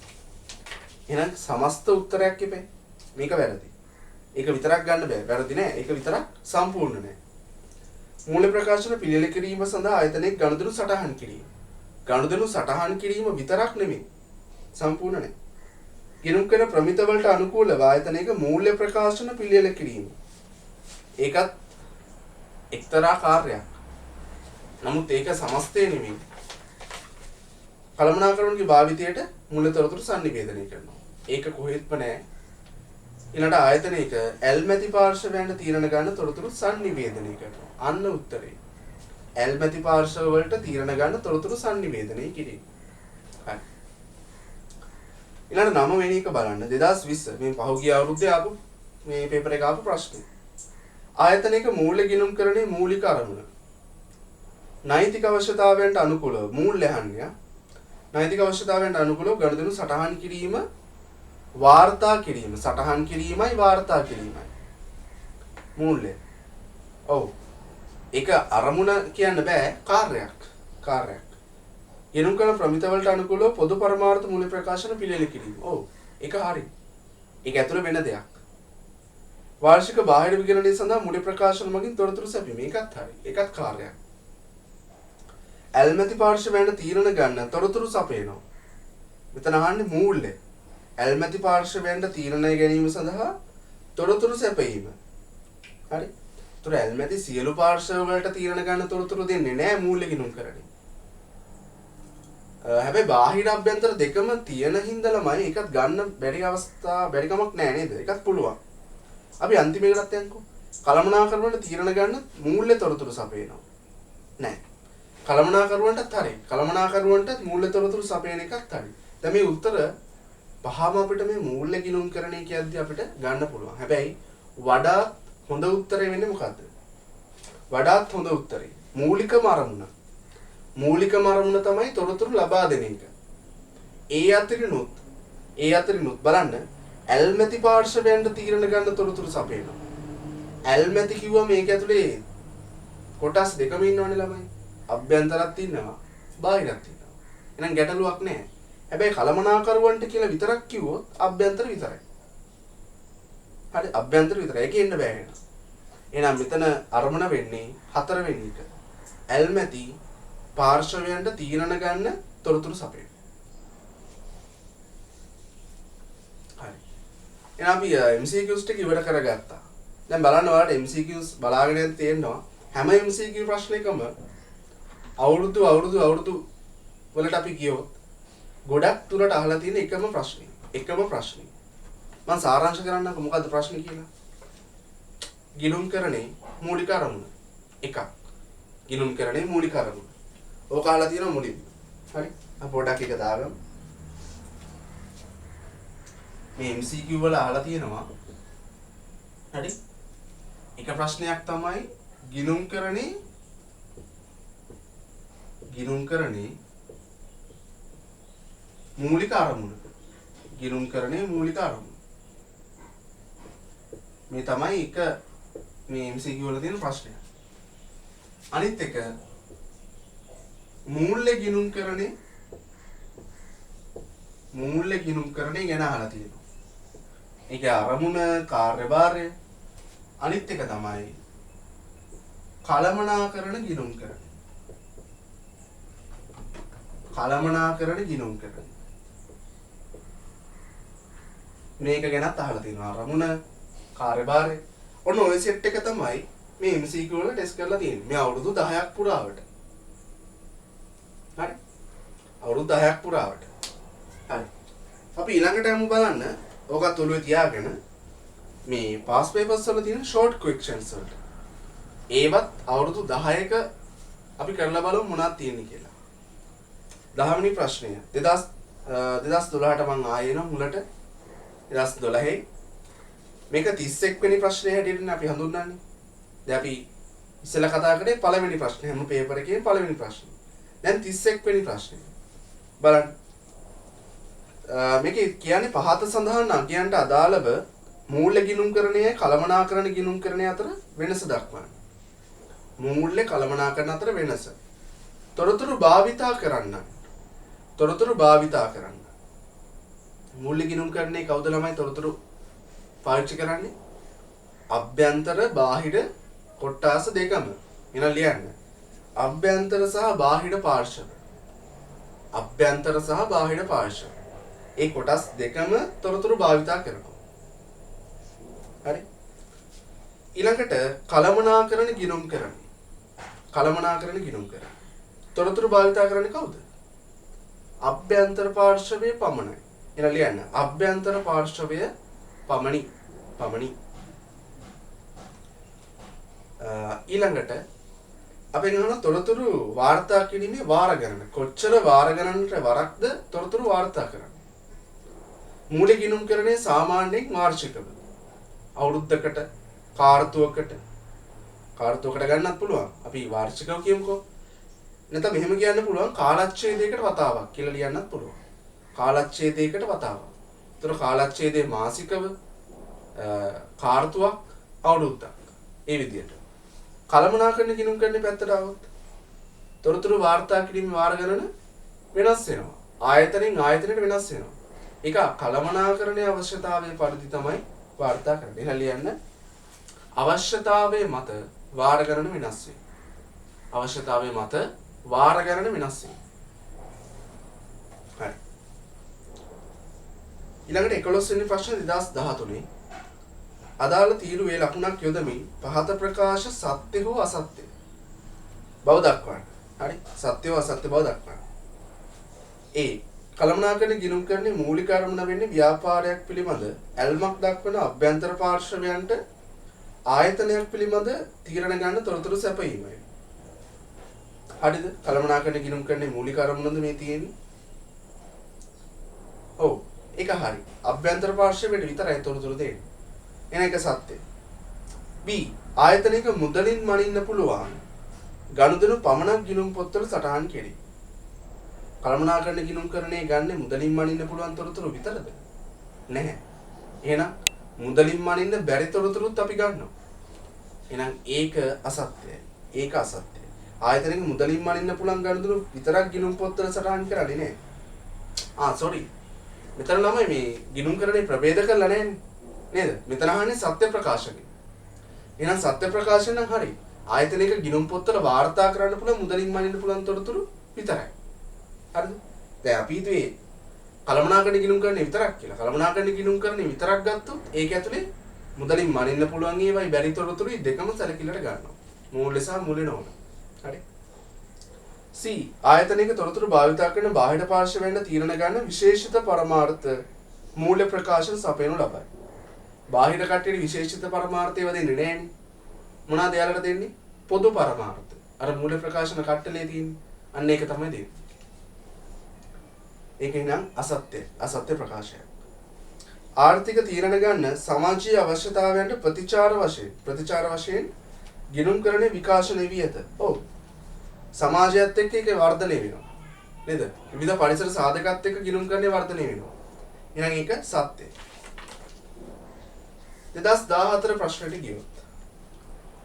A: එහෙනම් සමස්ත උත්තරයක් ඉපේ. මේක වැරදි. ඒක විතරක් ගන්න බෑ. වැරදි නෑ. ඒක විතරක් සම්පූර්ණ නෑ. මූල්‍ය ප්‍රකාශන පිළියෙල කිරීම සඳහා ආයතනයේ ගනුදෙනු සටහන් කිරීම. ගනුදෙනු සටහන් කිරීම විතරක් නෙමෙයි. සම්පූර්ණ නෑ. ගිණුම් කරන ප්‍රමිත වලට අනුකූලව ආයතනයක මූල්‍ය ප්‍රකාශන පිළියෙල කිරීම. ඒකත් එක්තරා කාර්යයක්. නමුත් ඒක සමස්තය නෙමෙයි. කළමනාකරණයේ භාවිතයට මූල්‍ය තොරතුරු sannivedanaya කරනවා. ඒක කොහෙත්ම නෑ. ඊළඟ ආයතනයක ඇල්මැති පාර්ශවයන්ට තීරණ ගන්න තොරතුරු sannivedanaya කරනවා. අන්න උත්තරේ. ඇල්මැති පාර්ශව වලට තීරණ ගන්න තොරතුරු sannivedanaya කිරීම. හරි. ඊළඟ 9 වෙනි එක බලන්න 2020 මේ පහුගිය අවුරුද්දේ ආපු මේ පේපර් එක ආපු ප්‍රශ්නේ. ආයතනයක මූල්‍ය ගිණුම්කරණයේ මූලික අරමුණ. නෛතික අවශ්‍යතාවයන්ට අනුකූලව මූල්‍ය අහන්නේ. නෛතික අවශ්‍යතාවයන්ට අනුකූලව ගනුදෙනු සටහන් කිරීම වාර්තා කිරීම, සටහන් කිරීමයි වාර්තා කිරීමයි. මූල්‍ය. ඔව්. ඒක අරමුණ කියන්න බෑ කාර්යයක්. ගෙනුම් කරන ප්‍රමිත වලට අනුකූලව පොදු පරමාර්ථ මූල්‍ය ප්‍රකාශන පිළියෙල කිරීම. ඔව්. ඒක හරි. ඒක ඇතුළේ වෙන දෙයක්. වාර්ෂික බාහිර විගණනය සඳහා මූල්‍ය ප්‍රකාශන මගින් තොරතුරු සැපීම. ඒකත් හරි. ඒකත් කාර්යයක්. ඇල්මැති පාර්ශවයන්ට තීරණ ගන්න තොරතුරු සපයනවා. මෙතන අහන්නේ මූල්‍ය. ඇල්මැති පාර්ශවයන්ට තීරණය ගැනීම සඳහා තොරතුරු සැපයීම. හරි. ඒතර ඇල්මැති සියලු පාර්ශව වලට තීරණ ගන්න තොරතුරු දෙන්නේ නැහැ මූල්‍ය ගිණුම් කරන්නේ. හැබැයි බාහිර අභ්‍යන්තර දෙකම තියෙන හින්දා ළමයි එකත් ගන්න බැරි කමක් නැහැ නේද? එකත් පුළුවන්. අපි අන්තිමේකටත් යන්කෝ. කළමනාකරුවන්ට තීරණ ගන්න මූල්‍ය තොරතුරු සපයනවා. නැහැ. කළමනාකරුවන්ටත් හරි. කළමනාකරුවන්ටත් මූල්‍ය තොරතුරු සපයන එකත් හරි. දැන් මේ උත්තර පහම අපිට මේ මූල්‍ය ගිණුම් කරණය කියද්දි අපිට ගන්න පුළුවන්. හැබැයි වඩාත් හොඳ උත්තරේ වෙන්නේ මොකද්ද? වඩාත් හොඳ උත්තරේ මූලිකම අරමුණ. මූලිකම අරමුණ තමයි තොරතුරු ලබා දෙන එක. ඒ අතරිනුත් බලන්න ඇල්මැති පාර්ශවයන්ට තීරණ ගන්න තොරතුරු සපයනවා. ඇල්මැති කිව්වා මේක ඇතුලේ කොටස් දෙකම ඉන්නවනේ ළමයි. අභ්‍යන්තරත් ඉන්නවා, බාහිරත් ඉන්නවා. එහෙනම් ගැටලුවක් නැහැ. හැබැයි කළමනාකරුවන්ට කියලා විතරක් කිව්වොත් අභ්‍යන්තර විතරයි. හරි අභ්‍යන්තර විතරයි. ඒක ඉන්න බෑ නේද? එහෙනම් මෙතන අරමුණ වෙන්නේ 4 වෙනි එක. ඇල්මැති පාර්ශවයන්ට තීරණ ගන්න තොරතුරු සපයන. හරි. එහෙනම් අපි MCQs ටික ඉවර කරගත්තා. දැන් බලන්න ඔයාලට MCQs බලාගෙන තියෙනවා. හැම MCQ ප්‍රශ්නයකම අවුරුදු වලට අපි කියොත් ගොඩක් තුරට අහලා තියෙන එකම ප්‍රශ්නේ. මම සාරාංශ කරන්නම්කො මොකද්ද ප්‍රශ්නේ කියලා. ගිණුම් කරන්නේ මූලික අරමුණ. එකක්. ගිණුම් කරන්නේ මූලික අරමුණ. ඕක අහලා තියෙනවා මුලින්ම. හරි. අපි පොඩක් එක දාගමු. මේ MCQ වල අහලා තියෙනවා. හරි. එක ප්‍රශ්නයක් තමයි ගිණුම් කරන්නේ මූලික අරමුණ. ගිණුම් කරන්නේ මූලික අරමුණ. මේ තමයි එක මේ MCQ වල තියෙන ප්‍රශ්නය. අනිත් එක මූල්‍ය ගිණුම් කරන්නේ ගැන අහලා තියෙනවා. ඒක අරමුණ කාර්යභාරය. අනිත් එක තමයි කළමනාකරණ ගිණුම් කරන්නේ. මේක ගැනත් අහලා තියෙනවා. අරමුණ කාර්යභාරය. ඔන්න ඔය සෙට් එක තමයි මේ MCQ වල ටෙස්ට් කරලා තියෙන්නේ. මේ අවුරුදු 10ක් පුරාවට. හරි. අවුරුදු 10ක් පුරාවට. හරි. අපි ඊළඟට යමු බලන්න. ඕකත් ඔළුවේ තියාගෙන මේ පාස් පේපර්ස් වල තියෙන ෂෝට් ක්වෙස්චන්ස් වලට. ඒවත් අවුරුදු 10ක අපි කරලා බලමු මොනවද තියෙන්නේ කියලා. 10 වෙනි ප්‍රශ්නය 2012ට මම ආයෙ එනවා මුලට 2012 මේක 31 වෙනි ප්‍රශ්නේ හැටියට අපි හඳුන්වන්නේ. දැන් අපි ඉස්සෙල්ලා කතා කරේ පළවෙනි ප්‍රශ්නේ හැම පේපර් එකේම පළවෙනි ප්‍රශ්නේ. දැන් 31 වෙනි ප්‍රශ්නේ. බලන්න. මේකේ කියන්නේ පහත සඳහන් අගයන්ට අදාළව මූල්‍ය ගිණුම්කරණයයි කළමනාකරණ ගිණුම්කරණය අතර වෙනස දක්වන්න. මූල්‍ය කළමනාකරණ අතර වෙනස. තොරතුරු භාවිතා කරන්න. මූල්‍ය ගිණුම්කරණයේ කවුද ළමයි තොරතුරු පාවිච්චි කරන්නේ? අභ්‍යන්තර බාහිර කොටස් දෙකම. එන ලියන්න. අභ්‍යන්තර සහ බාහිර පාර්ශව. ඒ කොටස් දෙකම තොරතුරු භාවිතා කරනවා. හරි. ඊළඟට කළමනාකරණ ගිණුම්කරණය. තොරතුරු භාවිතා කරන්නේ කවුද? අභ්‍යන්තර පාර්ශවයේ පමණයි. එන ලියන්න. අභ්‍යන්තර පාර්ශවය පමණි. ඊළඟට අපි ගන්න තොරතුරු වාර්තා කිරීමේ වාර ගණන. කොච්චර වාර ගණනට වරක්ද තොරතුරු වාර්තා කරන්නේ? මූල්‍ය ගිණුම්කරණය සාමාන්‍යයෙන් වාර්ෂිකව. අවුරුද්දකට කාර්තුවකට ගන්නත් පුළුවන්. අපි වාර්ෂිකව කියමුකෝ. නැත්නම් මෙහෙම කියන්න පුළුවන් කාලච්ඡේදයකට වතාවක් කියලා ලියන්නත් පුළුවන්. කාලච්ඡේදයකට වතාවක්. ඒතර කාලච්ඡේදයේ මාසිකව කාර්තුවක් අවුරුද්දක්. ඒ විදිහට. කළමනාකරණ ගිණුම් කරන්නේ පැත්තට આવොත් තොරතුරු වාර්තා කිරීමේ වාර ගණන වෙනස් වෙනවා. ආයතනෙන් ආයතනයට වෙනස් වෙනවා. ඒක කළමනාකරණයේ අවශ්‍යතාවයේ පරිදි තමයි වාර්තා කරන්නේ. එහෙනම් ලියන්න අවශ්‍යතාවයේ මත වාර ගණන වෙනස් වේ. අවශ්‍යතාවයේ මත වාර ගණන වෙනස් වේ. හරි. ඊළඟට 11 වෙනි ප්‍රශ්න 2013 අදාළ තීරුවේ ලකුණක් යොදමින් පහත ප්‍රකාශ සත්‍ය හෝ අසත්‍ය බව දක්වන්න. හරි. සත්‍ය හෝ අසත්‍ය බව දක්වන්න. ඒ කළමනාකරණ ගිණුම් කරන්නේ මූලික අරමුණ වෙන්නේ ව්‍යාපාරයක් පිළිබඳ ඇල්මක් දක්වන අභ්‍යන්තර පාර්ශවයන්ට ආයතනයක් පිළිබඳ තීරණ ගන්න තොරතුරු සැපයීමයි. හරිද? කළමනාකරණ ගිණුම් කරන්නේ මූලික අරමුණද මේ තියෙන්නේ? ඔව්. ඒක හරි. අභ්‍යන්තර පාර්ශවයට විතරයි තොරතුරු දෙන්නේ. එන එක සත්‍ය. B ආයතනික මුදලින් මනින්න පුළුවන් ගනුදෙනු පමණක් ගිණුම් පොත්වල සටහන් කෙරේ. කළමනාකරණ ගිණුම් කරන්නේ ගන්නේ මුදලින් මනින්න පුළුවන් තොරතුරු විතරද? නැහැ. එහෙනම් මුදලින් මනින්න බැරි තොරතුරුත් අපි ගන්නවා. එහෙනම් ඒක අසත්‍යයි. ඒක අසත්‍යයි. ආයතනික මුදලින් මනින්න පුළුවන් ගනුදෙනු විතරක් ගිණුම් පොත්වල සටහන් කරන්නේ නැහැ. sorry. මෙතන ළමයි මේ ගිණුම් කරන්නේ ප්‍රභේද කරලා නැහැනේ. නේද? මෙතන අහන්නේ සත්‍ය ප්‍රකාශකේ. එහෙනම් සත්‍ය ප්‍රකාශන නම් හරි. ආයතනික ගිණුම් පොත්වල වාර්තා කරන්න පුළුවන් මුදලින් මනින්න පුළුවන් තොරතුරු විතරයි. හරිද? දැන් අපි හිතුවේ කළමනාකරණ ගිණුම් කරන්නේ විතරක් කියලා. කළමනාකරණ ගිණුම් කරන්නේ විතරක් ගත්තොත් ඒක ඇතුලේ මුදලින් මනින්න පුළුවන් ඒවයි බැරි තොරතුරුයි දෙකම සැලකිල්ලට ගන්නවා. මූල්‍ය සහ මූල්‍ය නොවන. හරි. C ආයතනික තොරතුරු භාවිත කරන බාහිර පාර්ශවයෙන් තීරණ ගන්න විශේෂිත පරමාර්ථ මූල්‍ය ප්‍රකාශන සපයනු ලබයි. බාහිර කට්ටියට විශේෂිත පරමාර්ථය දෙන්නේ නැහැනේ. මොනවාද යාලට දෙන්නේ? පොදු පරමාර්ථ. අර මූල්‍ය ප්‍රකාශන කට්ටලේ තියෙන්නේ. අන්න ඒක තමයි දෙන්නේ. ඒක නම් අසත්‍ය ප්‍රකාශයක්. ආර්ථික තීරණ ගන්න සමාජීය අවශ්‍යතාවයන්ට ප්‍රතිචාර වශයෙන් ගිණුම් කරන්නේ විකාශනය වී ඇත. ඔව්. සමාජයත් එක්ක ඒක වර්ධනය වෙනවා. නේද? විවිධ පරිසර සාධකත් එක්ක ගිණුම් කරන්නේ වර්ධනය වෙනවා. එහෙනම් ඒක සත්‍යයි. 2014 ප්‍රශ්නට ගියොත්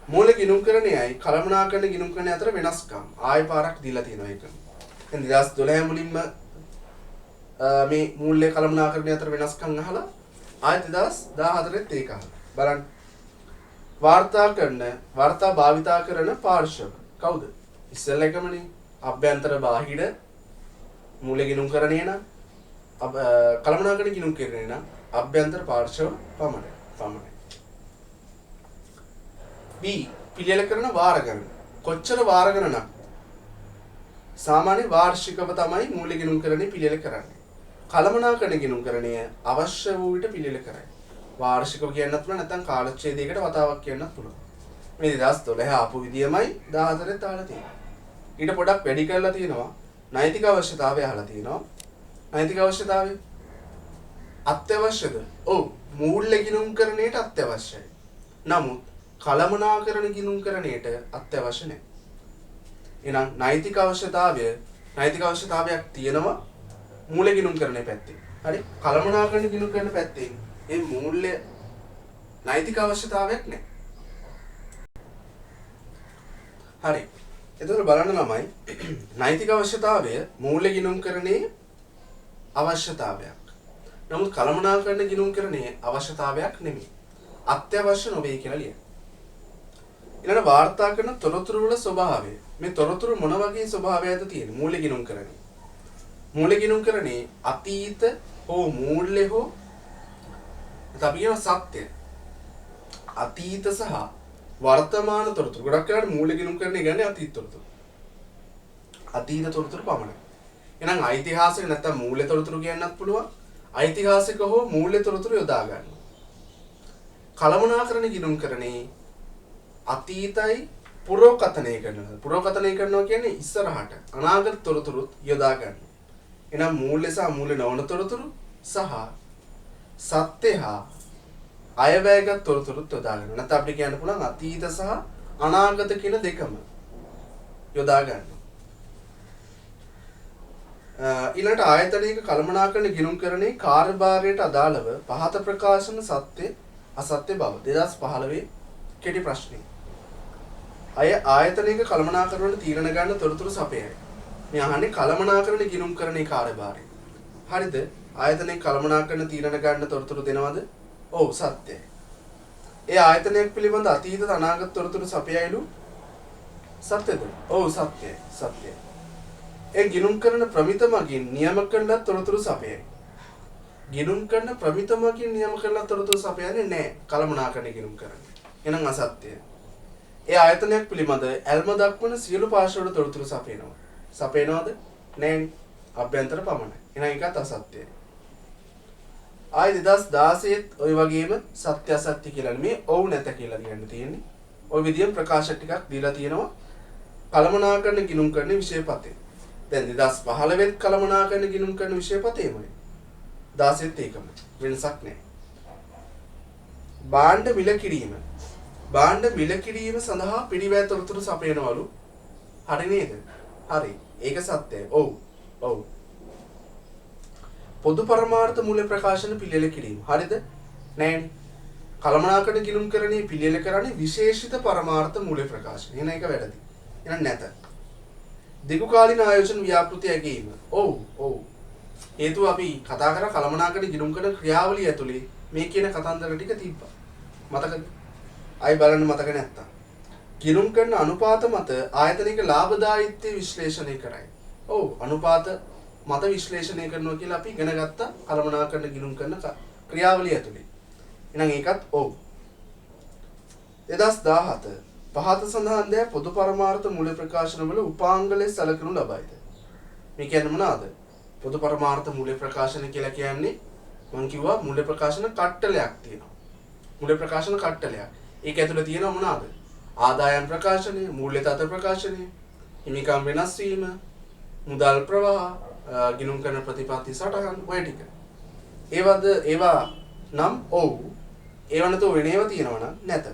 A: මූල ගිණුම් කරණයයි කළමනාකරණ ගිණුම් කරණය අතර වෙනස්කම් ආයෙ පාරක් දීලා තියෙනවා ඒක. දැන් 2012 මුලින්ම මේ මූල්‍ය කළමනාකරණය අතර වෙනස්කම් අහලා ආයෙ 2014ත් ඒක අහලා බලන්න. වාර්තා භාවිතා කරන පාර්ශව කවුද? ඉස්සෙල්ල එකමනේ අභ්‍යන්තර බාහිර මූල්‍ය ගිණුම් කරණය නම් කළමනාකරණ ගිණුම් කරණය නම් අභ්‍යන්තර පාර්ශව පමණයි. B පිළියෙල කරන වාර ගණන. කොච්චර වාර ගණනක්? සාමාන්‍ය වාර්ෂිකව තමයි මූල්‍ය ගිණුම් කරන්නේ පිළියෙල කරන්නේ. කළමනාකරණ ගිණුම් කරණය අවශ්‍ය වූ විට පිළියෙල කරයි. වාර්ෂිකව කියන්නත් පුළුවන් නැත්නම් කාලච්ඡේදයකට වතාවක් කියන්නත් පුළුවන්. මේ 2012 ආපු විදියමයි 14ත් අහලා තියෙන්නේ. ඊට පොඩක් වැඩි කරලා තියෙනවා. නෛතික අවශ්‍යතාවය අහලා තියෙනවා. නෛතික අවශ්‍යතාවය අත්‍යවශ්‍යද? ඔව්. මූල්‍ය ගිණුම් කරණයට අත්‍යවශ්‍යයි. නමුත් කළමනාකරණ ගිණුම් කරණයට අත්‍යවශ්‍ය නැහැ. එහෙනම් නෛතික අවශ්‍යතාවයක් තියෙනවා මූල්‍ය ගිණුම් කරණයේ පැත්තේ. හරි? කළමනාකරණ ගිණුම් කරන පැත්තේ මේ මූල්‍ය නෛතික අවශ්‍යතාවයක් නැහැ. හරි. එතකොට බලන්න ළමයි නෛතික අවශ්‍යතාවය මූල්‍ය ගිණුම් කරණයේ අවශ්‍යතාවයක්. නමුත් කළමනාකරණ ගිණුම් කරණයේ අවශ්‍යතාවයක් නෙමෙයි. අත්‍යවශ්‍ය නොවේ කියලා ලියන්න. ඊළඟ වාර්තා කරන තොරතුරු වල ස්වභාවය. මේ තොරතුරු මොන වගේ ස්වභාවයක්ද තියෙන්නේ? මූල්‍ය ගිණුම් කරණය. මූල්‍ය ගිණුම් කරණයේ අතීත හෝ මූල්‍ය හෝ අපි කියන සත්‍ය. අතීත සහ වර්තමාන තොරතුරු. ගොඩක් වෙලාවට මූල්‍ය ගිණුම් කරණය ගන්නේ අතීත තොරතුරු. අතීත තොරතුරු පමණයි. එහෙනම් ඓතිහාසික නැත්නම් මූල්‍ය තොරතුරු කියන්නත් පුළුවන්. ඓතිහාසික හෝ මූල්‍ය තොරතුරු යොදා ගන්න. කළමනාකරණ ගිණුම් කරණේ අතීතයි පුරෝකථනය කරනවා. පුරෝකථනය කරනවා කියන්නේ ඉස්සරහට අනාගත තොරතුරුත් යොදා ගන්න. එහෙනම් මූල්‍ය සහ මූල්‍ය නොවන තොරතුරු සහ සත්‍ය හා අයවැයගත් තොරතුරුත් යොදා ගන්න. නැත්නම් අපිට කියන්න පුළුවන් අතීත සහ අනාගත කියන දෙකම යොදා ගන්න. ඊළඟට ආයතනයක කළමනාකරණ ගිණුම්කරණයේ කාර්යභාරයට අදාළව පහත ප්‍රකාශන සත්‍ය අසත්‍ය බව 2015 කෙටි ප්‍රශ්නය. ආයතනයක කළමනාකරණයට තීරණ ගන්න තොරතුරු සපයයි. මේ අහන්නේ කළමනාකරණ ගිණුම්කරණයේ කාර්යභාරය. හරිද? ආයතනයක කළමනාකරණ තීරණ ගන්න තොරතුරු දෙනවද? ඔව් සත්‍යයි. ඒ ආයතනයක් පිළිබඳ අතීත අනාගත තොරතුරු සපයයිලු සත්‍යද? ඔව් සත්‍යයි. සත්‍යයි. ඒ ගිණුම් කරන ප්‍රමිත මගින් නියම කරන තොරතුරු සපයයි. ගිණුම් කරන ප්‍රමිත මගින් නියම කරන තොරතුරු සපයන්නේ නැහැ. කළමනාකරණ ගිණුම් කරන්නේ. එහෙනම් අසත්‍යයි. ඒ ආයතනයක් පිළිබඳ ඇල්ම දක්වන සියලු පාර්ශ්වවල තොරතුරු සපයනවා. සපයනවද? නැහැ. අභ්‍යන්තර පමණයි. එහෙනම් ඒකත් අසත්‍යයි. ආයි 2016ත් ওই වගේම සත්‍ය අසත්‍ය කියලා මේ ඔව් නැත කියලා ලියන්න තියෙන්නේ. ওই විදියෙන් ප්‍රකාශ ටිකක් දීලා තියෙනවා කළමනාකරණ ගිණුම් කරන විෂය පතේ. දැන් 2015ත් කළමනාකරණ ගිණුම් කරන විෂය පතේමයි. 16ත් ඒකම වෙනසක් නැහැ. භාණ්ඩ මිල කිරීම. භාණ්ඩ මිල කිරීම සඳහා පිළිවෙත් තොරතුරු සපයනවලු. හරි නේද? හරි. ඒක සත්‍යයි. ඔව්. ඔව්. පොදු පරමාර්ථ මූල්‍ය ප්‍රකාශන පිළියෙල කිරීම. හරිද? නෑනේ. කළමනාකරණ ගිණුම් කරන්නේ පිළියෙල කරන්නේ විශේෂිත පරමාර්ථ මූල්‍ය ප්‍රකාශන. එහෙනම් ඒක වැරදි. එහෙනම් නැත. දිගු කාලින ආයෝජන ව්‍යාපෘති ඇගීම. ඔව් ඔව්. හේතුව අපි කතා කරා කළමනාකරණ ගිණුම් කරන ක්‍රියාවලිය ඇතුලේ මේ කියන කතන්දර ටික තිබ්බා. මතකද? ආයි බලන්න මතක නැත්තම්. ගිණුම් කරන අනුපාත මත ආයතනික ලාභදායීත්වය විශ්ලේෂණය කරයි. ඔව් අනුපාත මත විශ්ලේෂණය කරනවා කියලා අපි ඉගෙන ගත්තා කළමනාකරණ ගිණුම් කරන ක්‍රියාවලිය ඇතුලේ. එහෙනම් ඒකත් ඔව්. 2017 පහත සඳහන් දෑ පොදු පරමාර්ථ මූල්‍ය ප්‍රකාශන වල උපාංග ලෙස සැලකනු ලබයිද? මේ කියන්නේ මොනවාද? පොදු පරමාර්ථ මූල්‍ය ප්‍රකාශන කියලා කියන්නේ මම කිව්වා මූල්‍ය ප්‍රකාශන කට්ටලයක් තියෙනවා. මූල්‍ය ප්‍රකාශන කට්ටලයක්. ඒක ඇතුළේ තියෙනවා මොනවාද? ආදායම් ප්‍රකාශනය, මූල්‍ය තත්ත්ව ප්‍රකාශනය, හිමිකම් වෙනස් වීම, මුදල් ප්‍රවාහ, ගිණුම් කරන ප්‍රතිපත්ති සටහන් ඔය ටික. ඒවා නම් ඔව්. ඒව නැතුව වෙන ඒවා තියෙනවා නම් නැත.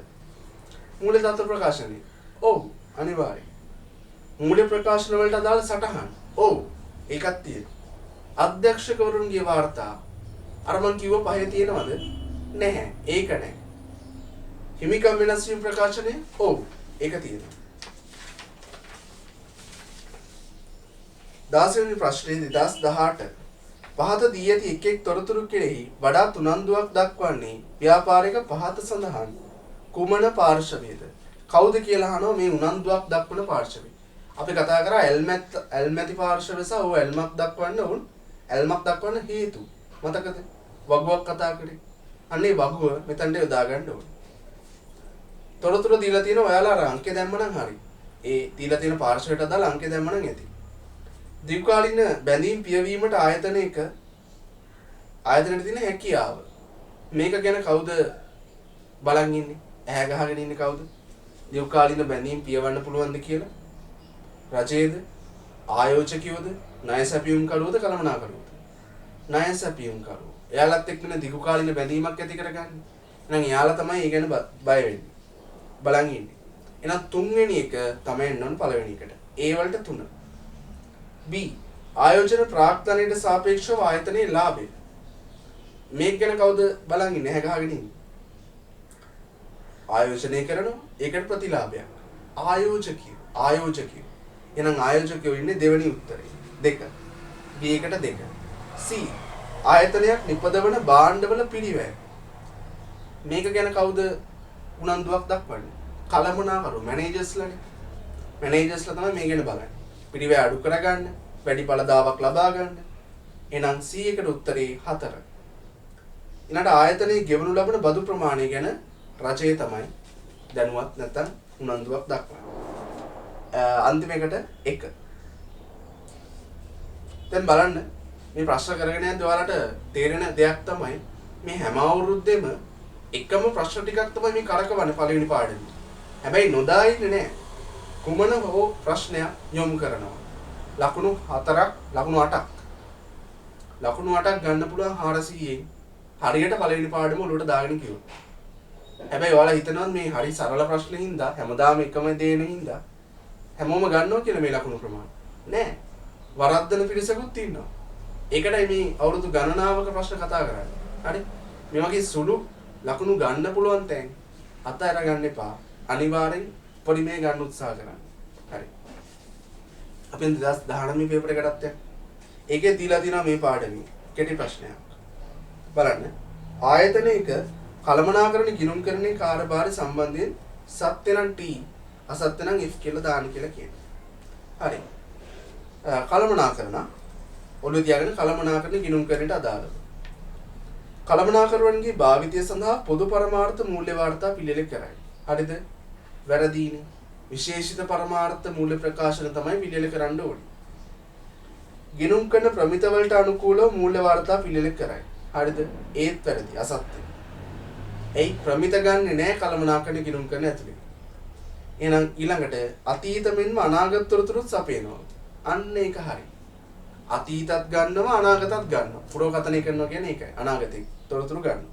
A: මූල්‍ය තත්ත්ව ප්‍රකාශනය. ඔව් අනිවාර්යයි. මූල්‍ය ප්‍රකාශන වලට අදාළ සටහන්. ඔව් ඒකත් තියෙනවා. අධ්‍යක්ෂකවරුන්ගේ වාර්තා අර මං කිව්ව පහේ තියෙනවද? නැහැ. ඒක නැහැ. හිමිකම් වෙනස් වීම ප්‍රකාශනය. ඔව් ඒක තියෙනවා. 16 වෙනි ප්‍රශ්නේ 2018 පහත දී ඇති එක් එක් තොරතුරු කෙරෙහි වඩාත් උනන්දුවක් දක්වන්නේ ව්‍යාපාරික පහත සඳහන් කුමන පාර්ශවයේද? කවුද කියලා අහනවා මේ උනන්දුවක් දක්වන පාර්ශවය. අපි කතා කරා ඇල්මැති පාර්ශවය සහ ඔය ඇල්මක් දක්වන්න උන් ඇල්මක් දක්වන්න හේතු. මතකද? වගුවක් කතා කරේ. අන්නේ වගුව මෙතනට යොදා ගන්න ඕනේ. තොරතුරු දීලා තියෙනවා ඔයාලා අර අංකය දැම්මනම් හරි. ඒ දීලා තියෙන පාර්ශවයට අදාළ අංකය දැම්මනම් ඇති. දීර්ඝකාලීන බැඳීම් පියවීමට ආයතනයක ආයතනයේ තියෙන හැකියාව. මේක ගැන කවුද බලන් ඉන්නේ? ඇහැ ගහගෙන ඉන්නේ කවුද? දීර්ඝකාලීන බැඳීම් පියවන්න පුළුවන්ද කියලා? රජයේද? ආයෝජකයෝද? ණය සැපයුම් කරුවෝද? කළමනාකරුවෝද? ණය සැපයුම් කරුවෝ. එයාලත් එක්කනේ දීර්ඝකාලීන බැඳීමක් ඇති කරගන්නේ. එහෙනම් එයාලා තමයි ඒ ගැන බය වෙන්නේ. බලන් ඉන්නේ. එහෙනම් තුන්වෙනි එක තමයි එන්න පළවෙනි එකට. ඒ වලට 3. B ආයෝජන ප්‍රාග්ධනයට සාපේක්ෂව ආයතනයේ ලාභය. මේක ගැන කවුද බලන් ඉන්නේ? ඇහැ ගහගෙන ඉන්නේ. ආයෝජනය කරනවා ඒකට ප්‍රතිලාභයක්. ආයෝජකයෝ. එහෙනම් ආයෝජකයෝ ඉන්නේ දෙවෙනි උත්තරේ. 2. B එකට 2. C ආයතනයක් නිපදවන භාණ්ඩවල පිළිවෙල. මේක ගැන කවුද උනන්දුවක් දක්වන්නේ? කළමනාකරු මැනේජර්ස්ලානේ. මැනේජර්ස්ලා තමයි මේ ගැන බලන්නේ. පිළිවෙල අඩු කරගන්න, වැඩි බලදාවක් ලබා ගන්න. එහෙනම් C එකට උත්තරේ 4. ඊළඟ ආයතනයේ ගෙවනු ලබන බදු ප්‍රමාණය ගැන රජය තමයි දැනුවත් නැත්නම් උනන්දුවක් දක්වන්නේ. අන්තිම එකට 1. දැන් බලන්න මේ ප්‍රශ්න කරගෙන යද්දී ඔයාලට තේරෙන දෙයක් තමයි මේ හැම අවුරුද්දෙම එකම ප්‍රශ්න ටිකක් තමයි මේ කරකවන්නේ පළවෙනි පාඩමේ. හැබැයි නොදා ඉන්නේ නැහැ. කුමන හෝ ප්‍රශ්නයක් යොමු කරනවා. ලකුණු 4ක්, ලකුණු 8ක්. ලකුණු 8ක් ගන්න පුළුවන් 400න්. හරියට පළවෙනි පාඩම ඔලුවට දාගෙන කිව්වොත්. හැබැයි ඔයාලා හිතනවා මේ හරි සරල ප්‍රශ්න හින්දා හැමදාම එකම දේන හින්දා හැමෝම ගන්නවා කියලා මේ ලකුණු ප්‍රමාණය. නෑ. වරද්දන පිරිසකුත් ඉන්නවා. ඒකටයි මේ අවුරුදු ගණනාවක ප්‍රශ්න කතා කරන්නේ. හරි? මේ වගේ සුළු ලකුණු ගන්න පුළුවන් තැන් අතහැර ගන්න එපා. අනිවාර්යෙන් පරිමේ ගන්න උත්සාහ කරන්න. හරි. අපි 2019 පේපර් එකටත් යන්න. ඒකේ දීලා තියෙනවා මේ පාඩමේ කෙටි ප්‍රශ්නයක්. බලන්න. ආයතනයක කළමනාකරණ ගිණුම්කරණයේ කාර්යභාරය සම්බන්ධයෙන් සත්‍ය නම් T අසත්‍ය නම් F කියලා දාන්න කියලා කියනවා. හරි. කළමනාකරණ ඔළුවේ තියාගෙන කළමනාකරණ ගිණුම්කරණයට අදාළව. කළමනාකරණගේ භාවිතය සඳහා පොදු පරමාර්ථ මූල්‍ය වාර්තා පිළියෙල කරයි. හරිද? වැරදීනේ. විශේෂිත පරමාර්ථ මූල්‍ය ප්‍රකාශන තමයි පිළියෙල කරන්න ඕනේ. ගිණුම් කරන ප්‍රමිත වලට අනුකූලව මූල්‍ය වාර්තා පිළියෙල කරයි. හරිද? ඒත් වැරදි. අසත්‍ය. ඒ ප්‍රමිත ගන්නෙ නෑ කළමනාකරණ ගිණුම් කරන ඇතුලේ. එහෙනම් ඊළඟට අතීත මෙන්ම අනාගත තොරතුරුත් සපයනවා. අන්න ඒක හරි. අතීතත් ගන්නවා අනාගතත් ගන්නවා. පුරෝකථනය කරනවා කියන්නේ ඒකයි. අනාගතේ තොරතුරු ගන්නවා.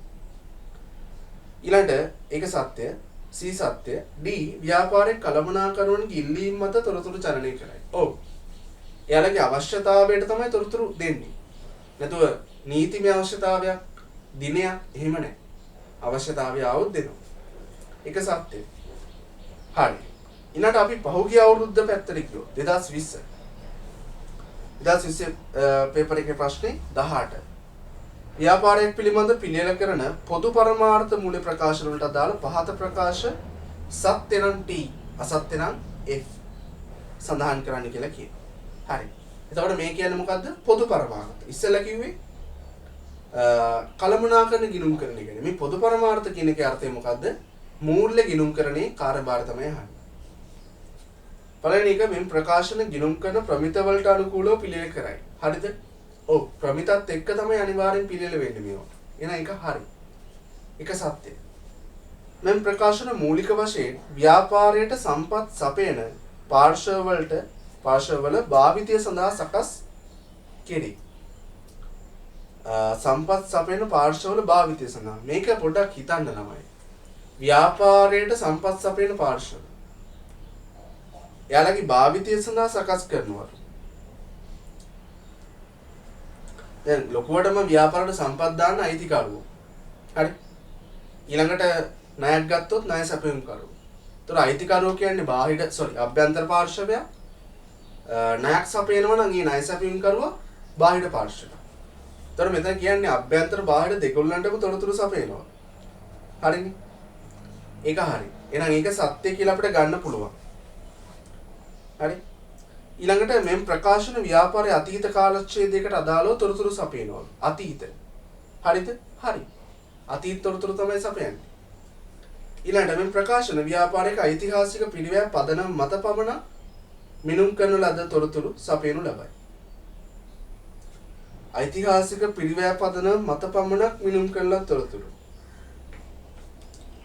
A: ඊළඟට ඒක සත්‍ය, C සත්‍ය, D ව්‍යාපාරයේ කළමනාකරණගේ ඉල්ලීම් මත තොරතුරු චලනය කරයි. ඔව්. එයාලගේ අවශ්‍යතාවයට තමයි තොරතුරු දෙන්නේ. නැතුව නීතිමය අවශ්‍යතාවයක් දිනයක් එහෙම නැහැ. අවශ්‍යතාවය આવොත් දෙනවා. ඒක සත්‍යයි. හරි. ඊළඟට අපි පහුගිය අවුරුද්ද පැත්තට ගියොත් 2020 පේපර් එකේ ප්‍රශ්නේ 18. ව්‍යාපාරයක් පිළිබඳ පිළියෙල කරන පොදු පරමාර්ථ මූල්‍ය ප්‍රකාශන වලට අදාළ පහත ප්‍රකාශ සත්‍ය නම් T අසත්‍ය නම් F සඳහන් කරන්න කියලා කියනවා. හරි. එතකොට මේ කියන්නේ මොකද්ද? පොදු පරමාර්ථ. ඉස්සෙල්ලා කිව්වේ කළමනාකරණ ගිණුම් කරන එක. මේ පොදු පරමාර්ථ කියන එකේ අර්ථය මොකද්ද? මූල්‍ය ගිණුම් කරන්නේ කාර්යභාර තමයි අහන්නේ. පළවෙනි එක මෙම් ප්‍රකාශන ගිණුම් කරන ප්‍රමිත වලට අනුකූලව පිළියෙල කරයි. හරිද? ඔව් ප්‍රමිතත් එක්ක තමයි අනිවාර්යෙන් පිළියෙල වෙන්නේ මේවා. එහෙනම් ඒක හරි. ඒක සත්‍යයි. මෙම් ප්‍රකාශන මූලික වශයෙන් ව්‍යාපාරයට සම්පත් සපයන පාර්ශවවල භාවිතය සඳහා සකස් කෙරේ. සම්පත් සපයන පාර්ශවවල භාවිතය සඳහා මේක පොඩ්ඩක් හිතන්න ළමයි. ව්‍යාපාරයට සම්පත් සපයන පාර්ශව එයාලගේ භාවිතය සඳහා සකස් කරනවා. දැන් ලොකුවටම ව්‍යාපාරයට සම්පත් දාන්න අයිතිකරුවෝ. හරි. ඊළඟට ණයක් ගත්තොත් ණය සැපයුම් කරුවෝ. ඒතර අයිතිකරුවෝ කියන්නේ අභ්‍යන්තර පාර්ශවය. ණයක් සපයනවා නම් ඒ ණය සැපයුම් කරුවා බාහිර පාර්ශවය. ඒතර මෙතන කියන්නේ අභ්‍යන්තර බාහිර දෙකොල්ලන්ටම තොරතුරු සපයනවා. හරිනේ. ඒක හරි. එහෙනම් ඒක සත්‍ය කියලා අපිට ගන්න පුළුවන්. හරි. ඊළඟට මෙම් ප්‍රකාශන ව්‍යාපාරයේ අතීත කාලච්ඡේදයකට අදාළව තොරතුරු සපයනවා. අතීත. හරිද? හරි. අතීත තොරතුරු තමයි සපයන්නේ. ඊළඟට මෙම් ප්‍රකාශන ව්‍යාපාරයක ඓතිහාසික පිළිවෙත් පදනම් මත පමණ මිනුම් කරන ලද තොරතුරු සපයනු ලබයි. ඓතිහාසික පිළිවෙත් පදනම් මත පමණක් මිනුම් කරන ලද තොරතුරු.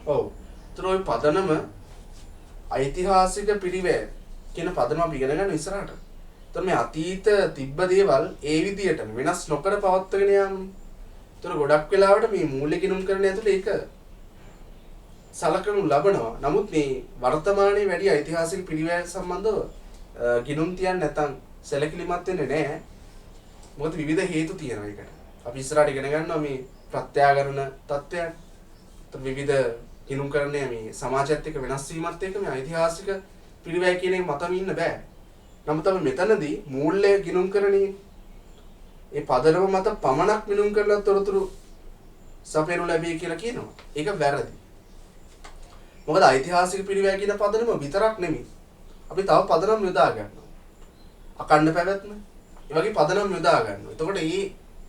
A: ඔව්. ඒතර පදනම ඓතිහාසික පිළිවෙත් කියන පදනම අපි ඉගෙන ගන්න ඉස්සරහට. එතකොට මේ අතීත තිබ්බ දේවල් ඒ විදියට වෙනස් නොකර පවත්වාගෙන යාමනේ. එතකොට ගොඩක් වෙලාවට මේ මූල්‍ය ගිණුම් කරන ඇතුළේ ඒක සලකනු ලබනවා. නමුත් මේ වර්තමානයේ වැඩි ඓතිහාසික පිළිවෙල සම්බන්ධව ගිණුම් තියන්නේ නැත්නම් සැලකිලිමත් වෙන්නේ නැහැ. මොකද විවිධ හේතු තියෙනවා ඒකට. අපි ඉස්සරහට ඉගෙන ගන්නවා මේ ප්‍රත්‍යාකරණ තත්ත්වයන්. විවිධ ගිණුම් කරන්නේ මේ සමාජයත් එක්ක වෙනස් වීමත් එක්ක මේ ඓතිහාසික පිළිවෙල කියන එක මතම ඉන්න බෑ. නමුත් අපි මෙතනදී මූල්‍ය ගිණුම් කරන්නේ ඒ පදනම මත පමණක් මිනුම් කරලා තොරතුරු සපයනු ලැබී කියලා කියනවා. ඒක වැරදි. මොකද ඓතිහාසික පිළිවෙල කියන පදනම විතරක් නෙමෙයි. අපි තව පදනම් යොදා ගන්නවා. අකණ්ඩ පැවැත්ම. ඒ වගේ පදනම් යොදා ගන්නවා. එතකොට මේ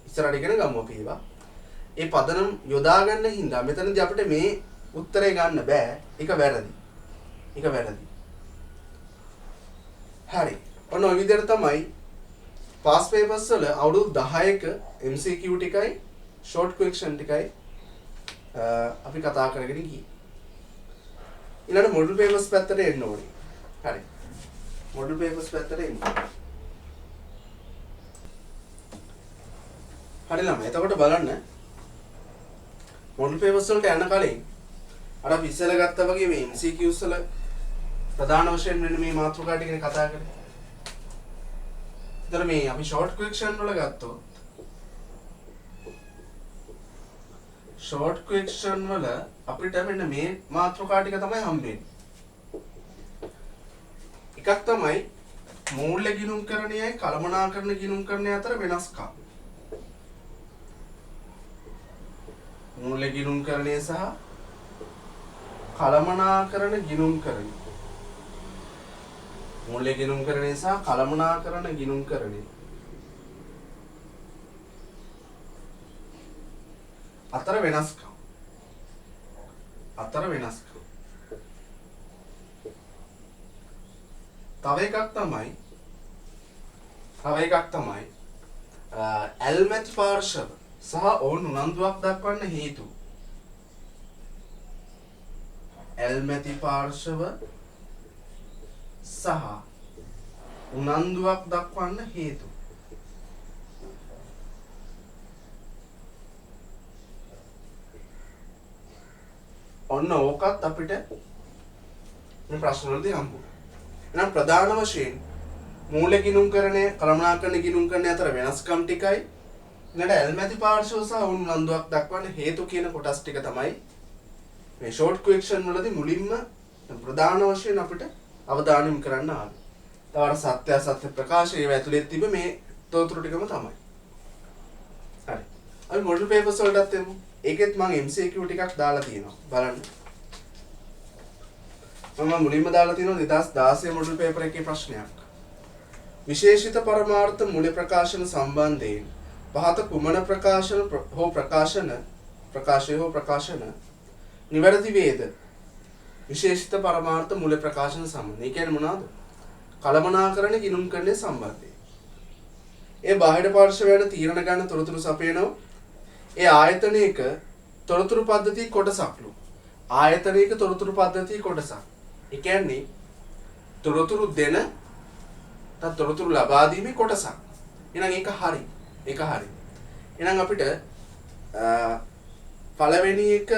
A: ඉස්සරහට ඉගෙන ගමු අපි ඒවා. ඒ පදනම් යොදා ගන්න හින්දා මෙතනදී අපිට මේ උත්තරේ ගන්න බෑ. ඒක වැරදි. ඒක වැරදි. හරි. ඔන්න ඔය විදිහට තමයි පාස් පේපර්ස් වල අවුරුදු 10ක MCQ ටිකයි ෂෝට් ක්වෙස්චන් ටිකයි අපි කතා කරගෙන ගියේ. ඊළඟ මොඩල් පේපර්ස් පැත්තට එන්න ඕනේ. හරි. මොඩල් පේපර්ස් පැත්තට එන්න. හරි ළමයි. එතකොට බලන්න මොඩල් පේපර්ස් වලට යන කලින් අර අපි ඉස්සෙල්ලා ගත්තා වගේ මේ MCQs වල ප්‍රධාන වශයෙන් මෙන්න මේ මාතෘකා ටිකනේ කතා කරන්නේ. එතන මේ අපි ෂෝට් ක්වෙස්චන් වල ගත්තොත් ෂෝට් ක්වෙස්චන් වල අපිට මෙන්න මේ මාතෘකා ටික තමයි හම්බෙන්නේ. එකක් තමයි මූල්‍ය ගිණුම්කරණයයි කළමනාකරණ ගිණුම්කරණය අතර වෙනස්කම්. මූල්‍ය ගිණුම්කරණය සහ කළමනාකරණ ගිණුම්කරණය. මූල්‍ය ගිණුම්කරණය සහ කළමනාකරණ ගිණුම්කරණය අතර වෙනස්කම්. තව එකක් තමයි ඇල්මැති පාර්ශව සහ ඔවුන් උනන්දුවක් දක්වන්න හේතු. ඇල්මැති පාර්ශව සහ උනන්දුවක් දක්වන්න හේතු. ඔන්න ඕකත් අපිට මේ ප්‍රශ්න වලදී හම්බුනේ. එහෙනම් ප්‍රධාන වශයෙන් මූල්‍ය ගිණුම්කරණය කළමනාකරණ ගිණුම්කරණය අතර වෙනස්කම් ටිකයි ඊළඟට ඇල්මැති පාර්ශව සහ උනන්දුවක් දක්වන්න හේතු කියන කොටස් ටික තමයි මේ ෂෝට් ක්වෙස්චන් වලදී මුලින්ම ප්‍රධාන වශයෙන් අපිට අවධානය යොමු කරන්න ආවේ. තවර සත්‍ය අසත්‍ය ප්‍රකාශ ඒව ඇතුලේ තිබ්බ මේ තොරතුරු ටිකම තමයි. හරි. අපි මොඩල් පේපර්ස් වලටත් එමු. ඒකෙත් මම MCQ ටිකක් දාලා තියෙනවා. බලන්න. මම මුලින්ම දාලා තියෙනවා 2016 මොඩල් පේපර් එකේ ප්‍රශ්නයක්. විශේෂිත පරමාර්ථ මූල්‍ය ප්‍රකාශන සම්බන්ධයෙන් පහත කුමන ප්‍රකාශන නිවැරදි වේද? විශේෂිත පරමාර්ථ මූල්‍ය ප්‍රකාශන සම්බන්ධ. ඒ කියන්නේ මොනවාද? කළමනාකරණ ගිණුම්කරණය සම්බන්ධයෙන්. ඒ බාහිර පාර්ශවයට තීරණ ගන්න තොරතුරු සපයනවා. ඒ ආයතනයක තොරතුරු පද්ධති කොටසක්ලු. ආයතනයක තොරතුරු පද්ධති කොටසක්. ඒ කියන්නේ තොරතුරු දෙන තොරතුරු ලබා දීමේ කොටසක්. එහෙනම් ඒක හරි. එහෙනම් අපිට පළවෙනි එක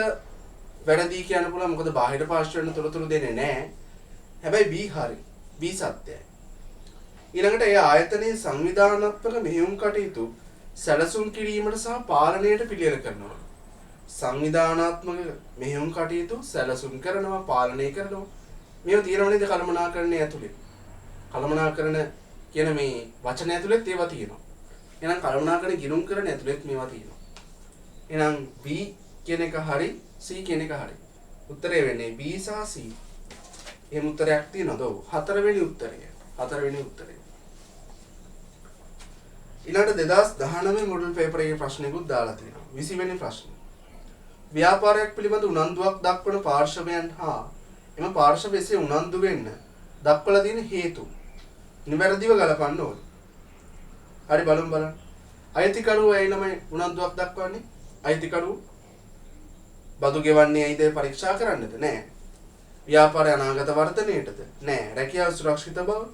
A: වැරදි කියන්න පුළුවන්. මොකද බාහිර පාර්ශ්වයෙන් තොරතුරු දෙන්නේ නැහැ. හැබැයි B හරි. B සත්‍යයි. ඊළඟට ඒ ආයතනයේ සංවිධානාත්මක මෙහෙයුම් කටයුතු සැලසුම් කිරීමට සහ පාලනයට පිළියෙල කරනවා. සංවිධානාත්මක මෙහෙයුම් කටයුතු සැලසුම් කරනවා, පාලනය කරනවා. මේව තියෙනවා නේද කළමනාකරණය ඇතුලේ. කළමනාකරණ කියන මේ වචන ඇතුලේත් ඒවා තියෙනවා. එහෙනම් කළමනාකරණ ගිණුම්කරණ ඇතුලේත් මේවා තියෙනවා. එහෙනම් B කියන එක හරි, C කියන එක හරි. උත්තරය වෙන්නේ B සහ C. එහෙම උත්තරයක් තියෙනවද? ඔව්. හතරවෙනි උත්තරය. ඊළඟට 2019 මොඩල් පේපර් එකේ ප්‍රශ්නයකුත් දාලා තියෙනවා. 20 වෙනි ප්‍රශ්නේ. ව්‍යාපාරයක් පිළිබඳ උනන්දුවක් දක්වන පාර්ශවයන් හා එම පාර්ශව එසේ උනන්දු වෙන්න දක්වලා තියෙන හේතු නිවැරදිව ගලපන්න ඕනේ. හරි බලමු. අයිතිකරුවා ඇයි ළමයි උනන්දුවක් දක්වන්නේ? අයිතිකරුවා බදු ගෙවන්නේ ඇයිද පරීක්ෂා කරන්නද? නෑ. ව්‍යාපාරය අනාගත වර්ධනයටද? නෑ. රැකියාව සුරක්ෂිත බව?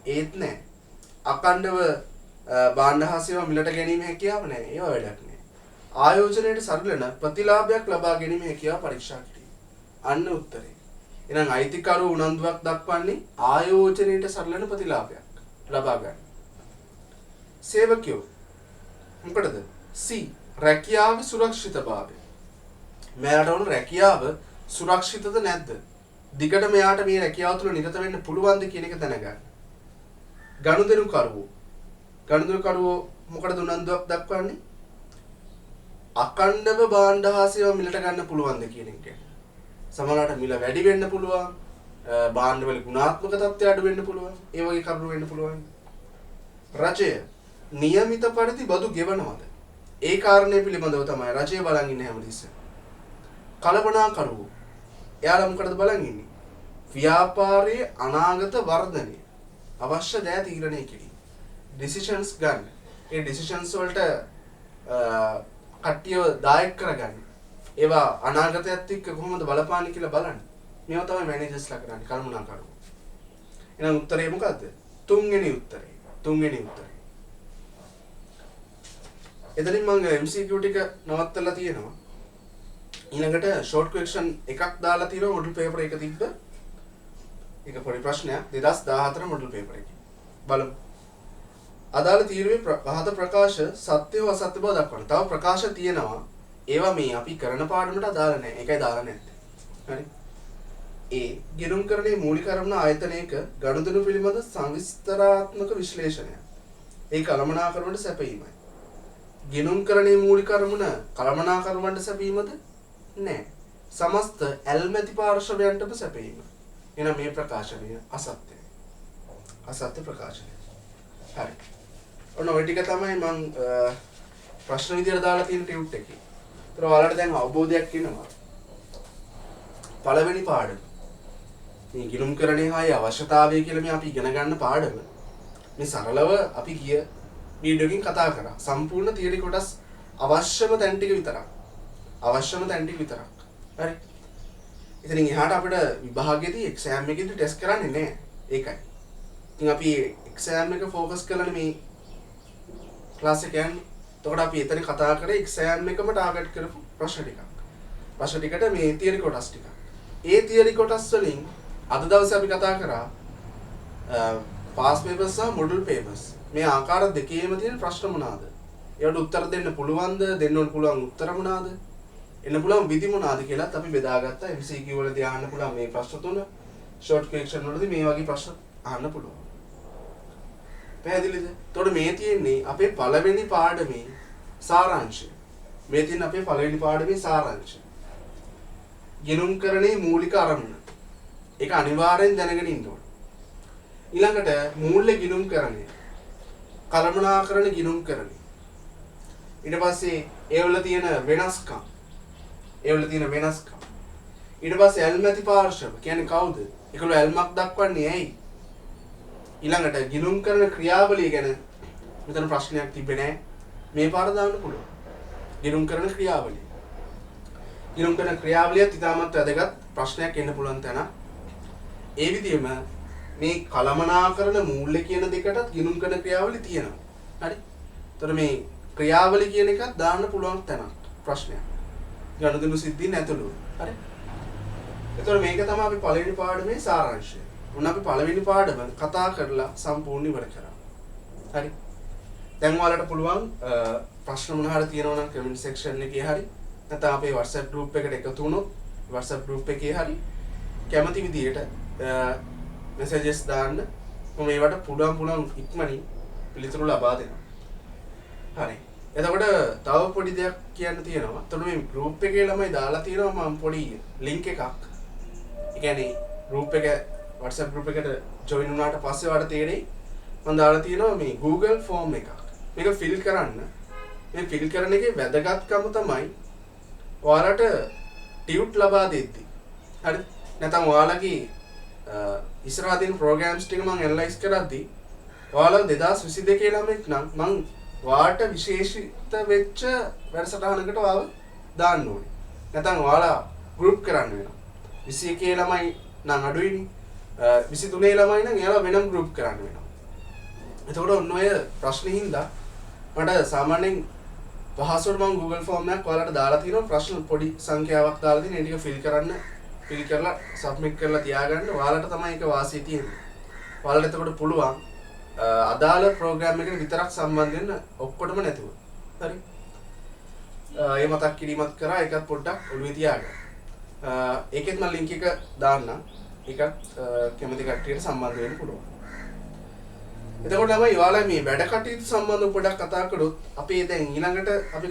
A: ඒත් නෑ. අකණ්ඩව භාණ්ඩ හා සේවා මිලට ගැනීම හැකියාව නෑ. ඒව වැඩක් නෑ. ආයෝජනයේ සරලන ප්‍රතිලාභයක් ලබා ගැනීම හැකියාව පරීක්ෂා කිරීම. අන්න උත්තරේ. එහෙනම් අයිතිකරු උනන්දුවක් දක්වන්නේ ආයෝජනයේ සරලන ප්‍රතිලාභයක් ලබා ගන්න. සේවකයෝ මොකටද? C රැකියාවේ සුරක්ෂිතභාවය. මෙයාට උණු රැකියාව සුරක්ෂිතද නැද්ද? දිගට මෙයාට මේ රැකියාව තුළ නිරත වෙන්න පුළුවන්ද කියන එක දැනගන්න. ගනුදෙනුකරුවෝ මොකටද උනන්දුවක් දක්වන්නේ? අකණ්ඩව භාණ්ඩ හා සේවා මිලට ගන්න පුළුවන්ද කියන එක. සමහරවිට මිල වැඩි වෙන්න පුළුවන්, භාණ්ඩ වල ගුණාත්මක තත්ත්වය අඩු වෙන්න පුළුවන්. ඒ වගේ කරුණු වෙන්න පුළුවන්. රජය નિયમિત පරිදි බදු ගෙවනවද? ඒ කාරණේ පිළිබඳව තමයි රජය බලන් ඉන්නේ හැමතිස්සෙම. කළමනාකරුවෝ එයාලා මොකටද බලන් ඉන්නේ? ව්‍යාපාරයේ අනාගත වර්ධනය අවශ්‍ය දෑ තීරණය කිරීම. ඩිසිෂන්ස් ගන්න. ඒ ඩිසිෂන්ස් වලට කට්ටියව දායක කරගන්න. ඒවා අනාගතයත් එක්ක කොහොමද බලපාන්නේ කියලා බලන්න. මේවා තමයි මැනේජර්ස්ලා කරන්නේ කළමනාකරුවෝ. එහෙනම් උත්තරේ මොකද්ද? තුන්වෙනි උත්තරේ. එතනින් මම MCQ ටික නවත්තලා තියෙනවා. ඊළඟට ෂෝට් ක්වෙස්චන් එකක් දාලා තියෙනවා මොඩල් පේපර් එක තිබ්බ. ඒක පොඩි ප්‍රශ්නයක් 2014 මොඩල් පේපර් එකේ. බලමු. අදාළ තීරුවේ පහත ප්‍රකාශ සත්‍ය හෝ අසත්‍ය බව දක්වනවා. තව ප්‍රකාශ තියෙනවා. ඒවා මේ අපි කරන පාඩමට අදාළ නැහැ. ඒකයි දාලා නැත්තේ. හරි. ඒ ගිණුම්කරණයේ මූලික අරමුණ ආයතනයක ගනුදෙනු පිළිබඳ සවිස්තරාත්මක විශ්ලේෂණය. ඒ කළමනාකරණයට සැපීමයි. ගිණුම්කරණයේ මූලික අරමුණ කළමනාකරණයට සැපීමද නැහැ. සමස්ත ඇල්මැති පාර්ශවයන්ටම සැපීම. එහෙනම් මේ ප්‍රකාශනය අසත්‍යයි. අසත්‍ය ප්‍රකාශනය. හරි. ඔන්න ඔය ටික තමයි මම ප්‍රශ්න විදියට දාලා තියෙන ටියුට් එකේ. ඒතර ඔයාලට දැන් අවබෝධයක් එනවා. පළවෙනි පාඩම. මේ ගිණුම්කරණයේ හායි අවශ්‍යතාවය කියලා මේ අපි ඉගෙන ගන්න පාඩම. මේ සරලව අපි ගිය වීඩියෝ එකකින් කතා කරා. සම්පූර්ණ තියරි කොටස් අවශ්‍යම තැන් ටික විතරක්. අවශ්‍යම තැන් ටික විතරක්. හරි. ඉතින් එහාට අපිට විභාගයේදී එක්සෑම් එකේදී ටෙස්ට් කරන්නේ නැහැ. ඒකයි. ඉතින් අපි එක්සෑම් එක ફોකස් කරලා මේ ක්ලාස් එක යන්නේ. එතකොට අපි එතන කතා කරේ එක්සෑම් එකම ටාගට් කරපු ප්‍රශ්න ටිකක්. ප්‍රශ්න ටිකට මේ තියරි කොටස් ටික. ඒ තියරි කොටස් වලින් අද දවසේ අපි කතා කරා පාස් පේපර්ස් සහ මොඩල් පේපර්ස්. මේ ආකාර දෙකේම තියෙන ප්‍රශ්න මොනවාද? ඒවට උත්තර දෙන්න පුළුවන්ද? දෙන්න ඕන පුළුවන් උත්තර මොනවාද? එන්න පුළුවන් විදි මොනවාද කියලාත් අපි බෙදාගත්තා. MCQ වලදී අහන්න පුළුවන් මේ ප්‍රශ්න තුන. ෂෝට් ක්වෙස්චන් වලදී මේ වගේ ප්‍රශ්න අහන්න පුළුවන්. පැහැදිලිද? එතකොට මේ තියෙන්නේ අපේ පළවෙනි පාඩමේ සාරාංශය. මේ තියෙන අපේ පළවෙනි පාඩමේ සාරාංශය. ගිණුම්කරණයේ මූලික අරමුණ. ඒක අනිවාර්යෙන් දැනගෙන ඉන්න ඕන. ඊළඟට මූල්‍ය ගිණුම්කරණය. කළමනාකරණ ගිණුම්කරණය. ඊට පස්සේ ඒවල තියෙන වෙනස්කම්. ඊට පස්සේ ඇල්මැති පාර්ශව කියන්නේ කවුද? ඒකවල ඇල්මක් දක්වන්නේ ඇයි? ඊළඟට ගිණුම් කරන ක්‍රියාවලිය ගැන මෙතන ප්‍රශ්නයක් තිබ්බේ නැහැ. මේ පාර දාන්න පුළුවන්. ගිණුම් කරන ක්‍රියාවලිය. ගිණුම් කරන ක්‍රියාවලියත් ඉතාමත් වැදගත් ප්‍රශ්නයක් එන්න පුළුවන් තැන. ඒ විදිහම මේ කළමනාකරන මූල්‍ය කියන දෙකටත් ගිණුම් කරන ක්‍රියාවලිය තියෙනවා. හරි? එතකොට මේ ක්‍රියාවලිය කියන එකත් දාන්න පුළුවන් තැනක් ප්‍රශ්නයක්. ගනුදෙනු සිද්ධීන් ඇතුළු. හරි? එතකොට මේක තමයි අපි පළවෙනි පාඩමේ සාරාංශය. උන් අපි පළවෙනි පාඩම කතා කරලා සම්පූර්ණ ඉවර කරා. හරි. දැන් ඔයාලට පුළුවන් ප්‍රශ්න මොන හරි තියෙනවා නම් කමෙන්ට් සෙක්ෂන් එකේ හරි නැත්නම් අපේ WhatsApp group එකට එකතු වුණොත් WhatsApp group එකේ හරි කැමති විදියට messages දාන්න. මම ඒවට පුළුවන් ඉක්මනින් පිළිතුරු ලබා දෙනවා. හරි. එතකොට තව පොඩි දෙයක් කියන්න තියෙනවා. එතකොට මේ group එකේ ළමයි දාලා තියෙනවා මම පොඩි link එකක්. ඒ කියන්නේ group එක WhatsApp group එකට join වුණාට පස්සේ ඔයාලට තේරෙයි මම දාලා තියෙනවා මේ Google form එකක්. මේක fill කරන්න. මේ fill කරන එකේ වැදගත්කම තමයි ඔයාලට ටියුට් ලබා දෙද්දී. හරි? නැත්නම් ඔයාලගේ ඉස්සරහා තියෙන programs ටික මම analyze කරද්දී ඔයාලා 2022 ළමෙක් නම් මම ඔයාලට විශේෂිත වෙච්ච වැඩසටහනකට ඔයාව දාන්න ඕනේ. නැත්නම් ඔයාලා group කරන්න වෙනවා. 21 ළමයි නම් අඩුයිනේ. 23 ළමයි නම් එයාලා වෙනම group කරන්න වෙනවා. එතකොට ඔන්න ඔය ප්‍රශ්නේ හින්දා මට සාමාන්‍යයෙන් පහසුවට මම Google form එකක් ඔයාලට දාලා තියෙනවා. ප්‍රශ්න පොඩි සංඛ්‍යාවක් දාලා තියෙන. ඒ ටික fill කරලා submit කරලා තියාගන්න. ඔයාලට තමයි ඒක වාසිය තියෙන්නේ. ඔයාලට එතකොට පුළුවන් අදාළ ප්‍රෝග්‍රෑම් එකට විතරක් සම්බන්ධ වෙන්න ඔක්කොටම නැතුව. හරි? ඒ මතක් කිරීමත් කරා ඒකත් පොඩ්ඩක් ඔළුවේ තියාගන්න. ඒකෙත් මම link එක දාන්නම්. ඒකත් කැමති කට්ටියට සම්බන්ධ වෙන්න පුළුවන්. එතකොට තමයි ඔයාලා මේ වැඩ කටයුතු සම්බන්ධව පොඩ්ඩක් කතා කරොත් අපි දැන් ඊළඟට අපි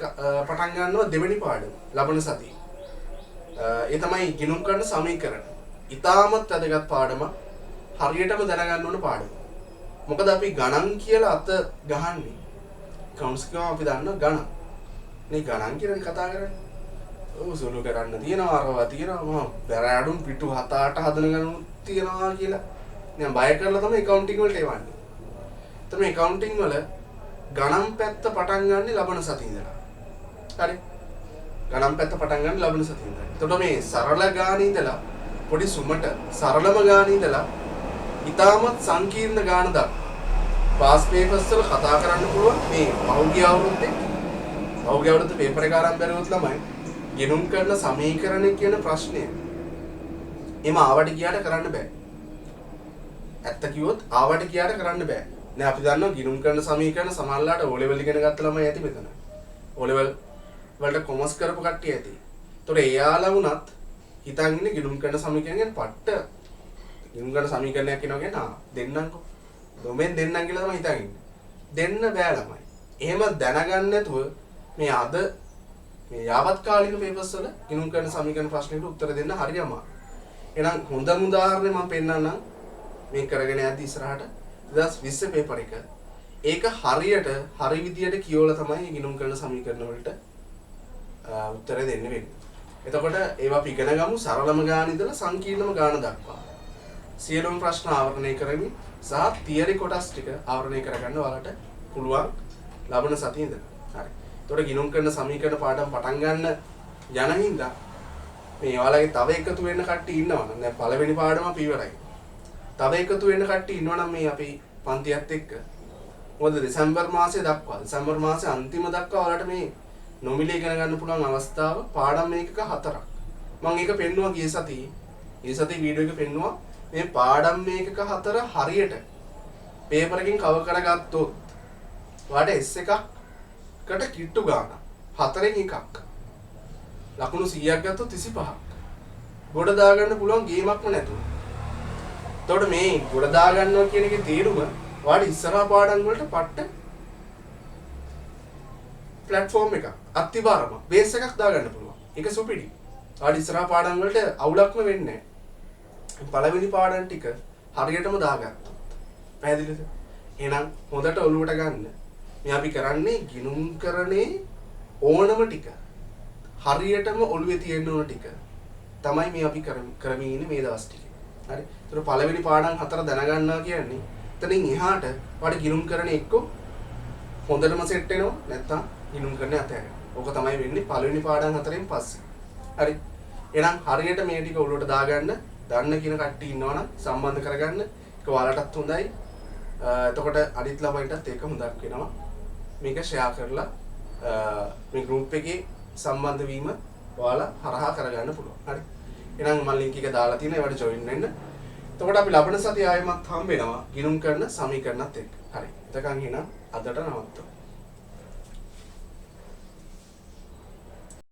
A: පටන් ගන්නවා දෙවෙනි පාඩම ලබන සතියේ. ඒ තමයි ගිණුම් කරන සමීකරණ. ඉතාමත් වැදගත් පාඩමක්. හරියටම දැනගන්න ඕන පාඩමක්. මොකද අපි ගණන් කියලා අත ගහන්නේ කවුන්ට්ස් කියවම අපි දන්නවා ගණන්. මේ ගණන් කියන කතා කරන්නේ. ඔව් සුළු කරන්න තියෙනවා අරවා තියෙනවා බැරෑඩුම් පිටු 7-8 හදන ගණන් තියෙනවා කියලා. දැන් බය කරලා තමයි accounting වලට එවන්නේ. එතන මේ accounting වල ගණන් පැත්ත පටන් ගන්න ලබන සතියේ ඉඳලා. හරි? ගණන් පැත්ත පටන් ගන්න ලබන සතියේ ඉඳලා. එතකොට මේ සරල ගානේ ඉඳලා පොඩි සුමට සරලම ගානේ ඉඳලා ඉතාමත් සංකීර්ණ ගාන දක්වා පාස් පේපර්ස් වල කතා කරන්න පුළුවන් මේ පහුගිය අවුරුද්දේ පේපර් එක ආරම්භ කරුවොත් ළමයි ගිණුම් කරන සමීකරණ කියන ප්‍රශ්නය එම ආවට ගියාට කරන්න බෑ. ඇත්ත කිව්වොත් ආවට ගියාට කරන්න බෑ. දැන් අපි දන්නවා ගිණුම් කරන සමීකරණ සමහරලාට O level ඉගෙන ගත්ත ළමයි ඇති මෙතන. O level වලට කොමර්ස් කරපු කට්ටිය ඇති. ඒතකොට එයාලා වුණත් හිතන් ඉන්නේ ගිණුම් කරන සමීකරණ ගැන පට්ට ගිණුම් කරන සමීකරණයක් කියනවා කියන්නේ දෙන්නම්කෝ. දොමෙන් දෙන්නම් කියලා තමයි හිතන් ඉන්නේ. දෙන්න බෑ ළමයි. එහෙම දැනගන්න නැතුව මේ අද මේ යාවත් කාලින පේපර්ස් වල ගිණුම් කරන සමීකරණ ප්‍රශ්නෙට උත්තර දෙන්න හරිය අමාරුයි. එහෙනම් හොඳම උදාහරණය මම පෙන්නන්නම් මේ කරගෙන යද්දි ඉස්සරහට 2020 පේපර් එක. ඒක හරියට හරි විදියට කියවලා තමයි ගිණුම් කරන සමීකරණ වලට උත්තර දෙන්න වෙන්නේ. එතකොට ඒවා අපි ඉගෙන ගමු සරලම ගාන ඉඳලා සංකීර්ණම ගාන දක්වා. සියලුම ප්‍රශ්න ආවරණය කරමින් සහ තියරි කොටස් ටික ආවරණය කරගන්න ඔයාලට පුළුවන් ලබන සතියේ ඉඳලා. හරි. එතකොට ගිණුම් කරන සමීකරණ පාඩම් පටන් ගන්න යන හින්දා මේ ඔයාලගේ තව එකතු වෙන්න කට්ටිය ඉන්නවා නම් දැන් පළවෙනි පාඩම අපි ඉවරයි. තව එකතු වෙන්න කට්ටිය ඉන්නවා නම් මේ අපි පන්තියත් එක්ක මොකද දෙසැම්බර් මාසයේ දක්වා දෙසැම්බර් මාසයේ අන්තිම දක්වා ඔයාලට මේ නොමිලේ ඉගෙන ගන්න පුළුවන් අවස්ථාව පාඩම් මේකක 4ක්. මම ඒක පෙන්නුවා ගිය සතියේ. ගිය සතියේ වීඩියෝ එක පෙන්නුවා මේ පාඩම් මේකක 4 හරියට පේපර් එකකින් කවර් කරගත්තොත් ඔයාලට S එකකට කිට්ටු ගන්න. 4න් එකක්. ලකුණු 100ක් ගත්තොත් 35ක්. ගොඩ දාගන්න පුළුවන් ගේමක්ම නැතුව. එතකොට මේ ගොඩ දාගන්නවා කියන එකේ තේරුම ඔයාලට ඉස්සරහා පාඩම් වලට පට්ට platform එකක් අත්තිවාරම බේස් එකක් දාගන්න පුළුවන්. ඒක සුපිරි. ඔයාලට ඉස්සරහා පාඩම් වලට අවුලක්ම වෙන්නේ නැහැ. පළවෙනි පාඩම් ටික හරියටම දාගත්තොත්. පැහැදිලිද? එහෙනම් හොඳට ඔලුවට ගන්න. මේ අපි කරන්නේ ගිණුම් කරන්නේ ඕනම ටික. හරියටම ඔළුවේ තියෙන්න ඕන ටික. තමයි මේ අපි කරමින් ඉන්නේ මේ දවස් ටිකේ. හරි. ඒතර පළවෙනි පාඩම් 4 දැනගන්නවා කියන්නේ එතනින් එහාට ඔයාලට ගිණුම් කරන එක්ක හොඳටම සෙට් වෙනවා නැත්නම් ගිණුම් කරන්නේ අතහැරෙනවා. ඕක තමයි වෙන්නේ පළවෙනි පාඩම් 4න් පස්සේ. හරි. එහෙනම් හරියට මේ ටික ඔළුවට දාගන්න දන්න කියන කට්ටිය ඉන්නවනම් සම්බන්ධ කරගන්න. ඒක ඔයාලටත් හොඳයි. එතකොට අනිත් ළමයින්ටත් ඒක හොඳක් වෙනවා. මේක ෂෙයා කරලා මේ group එකේ සම්බන්ධ වීම ඔයාලා හරහා කරගන්න පුළුවන්. හරි. එහෙනම් මම link එක දාලා තියෙනවා ඒවට join වෙන්න. එතකොට අපි ලබන සතිය ආයෙමත් හම්බ වෙනවා ගිණුම් කරන සමීකරණත් එක්ක. හරි. එතකන් එහෙනම් අදට නවත්තමු.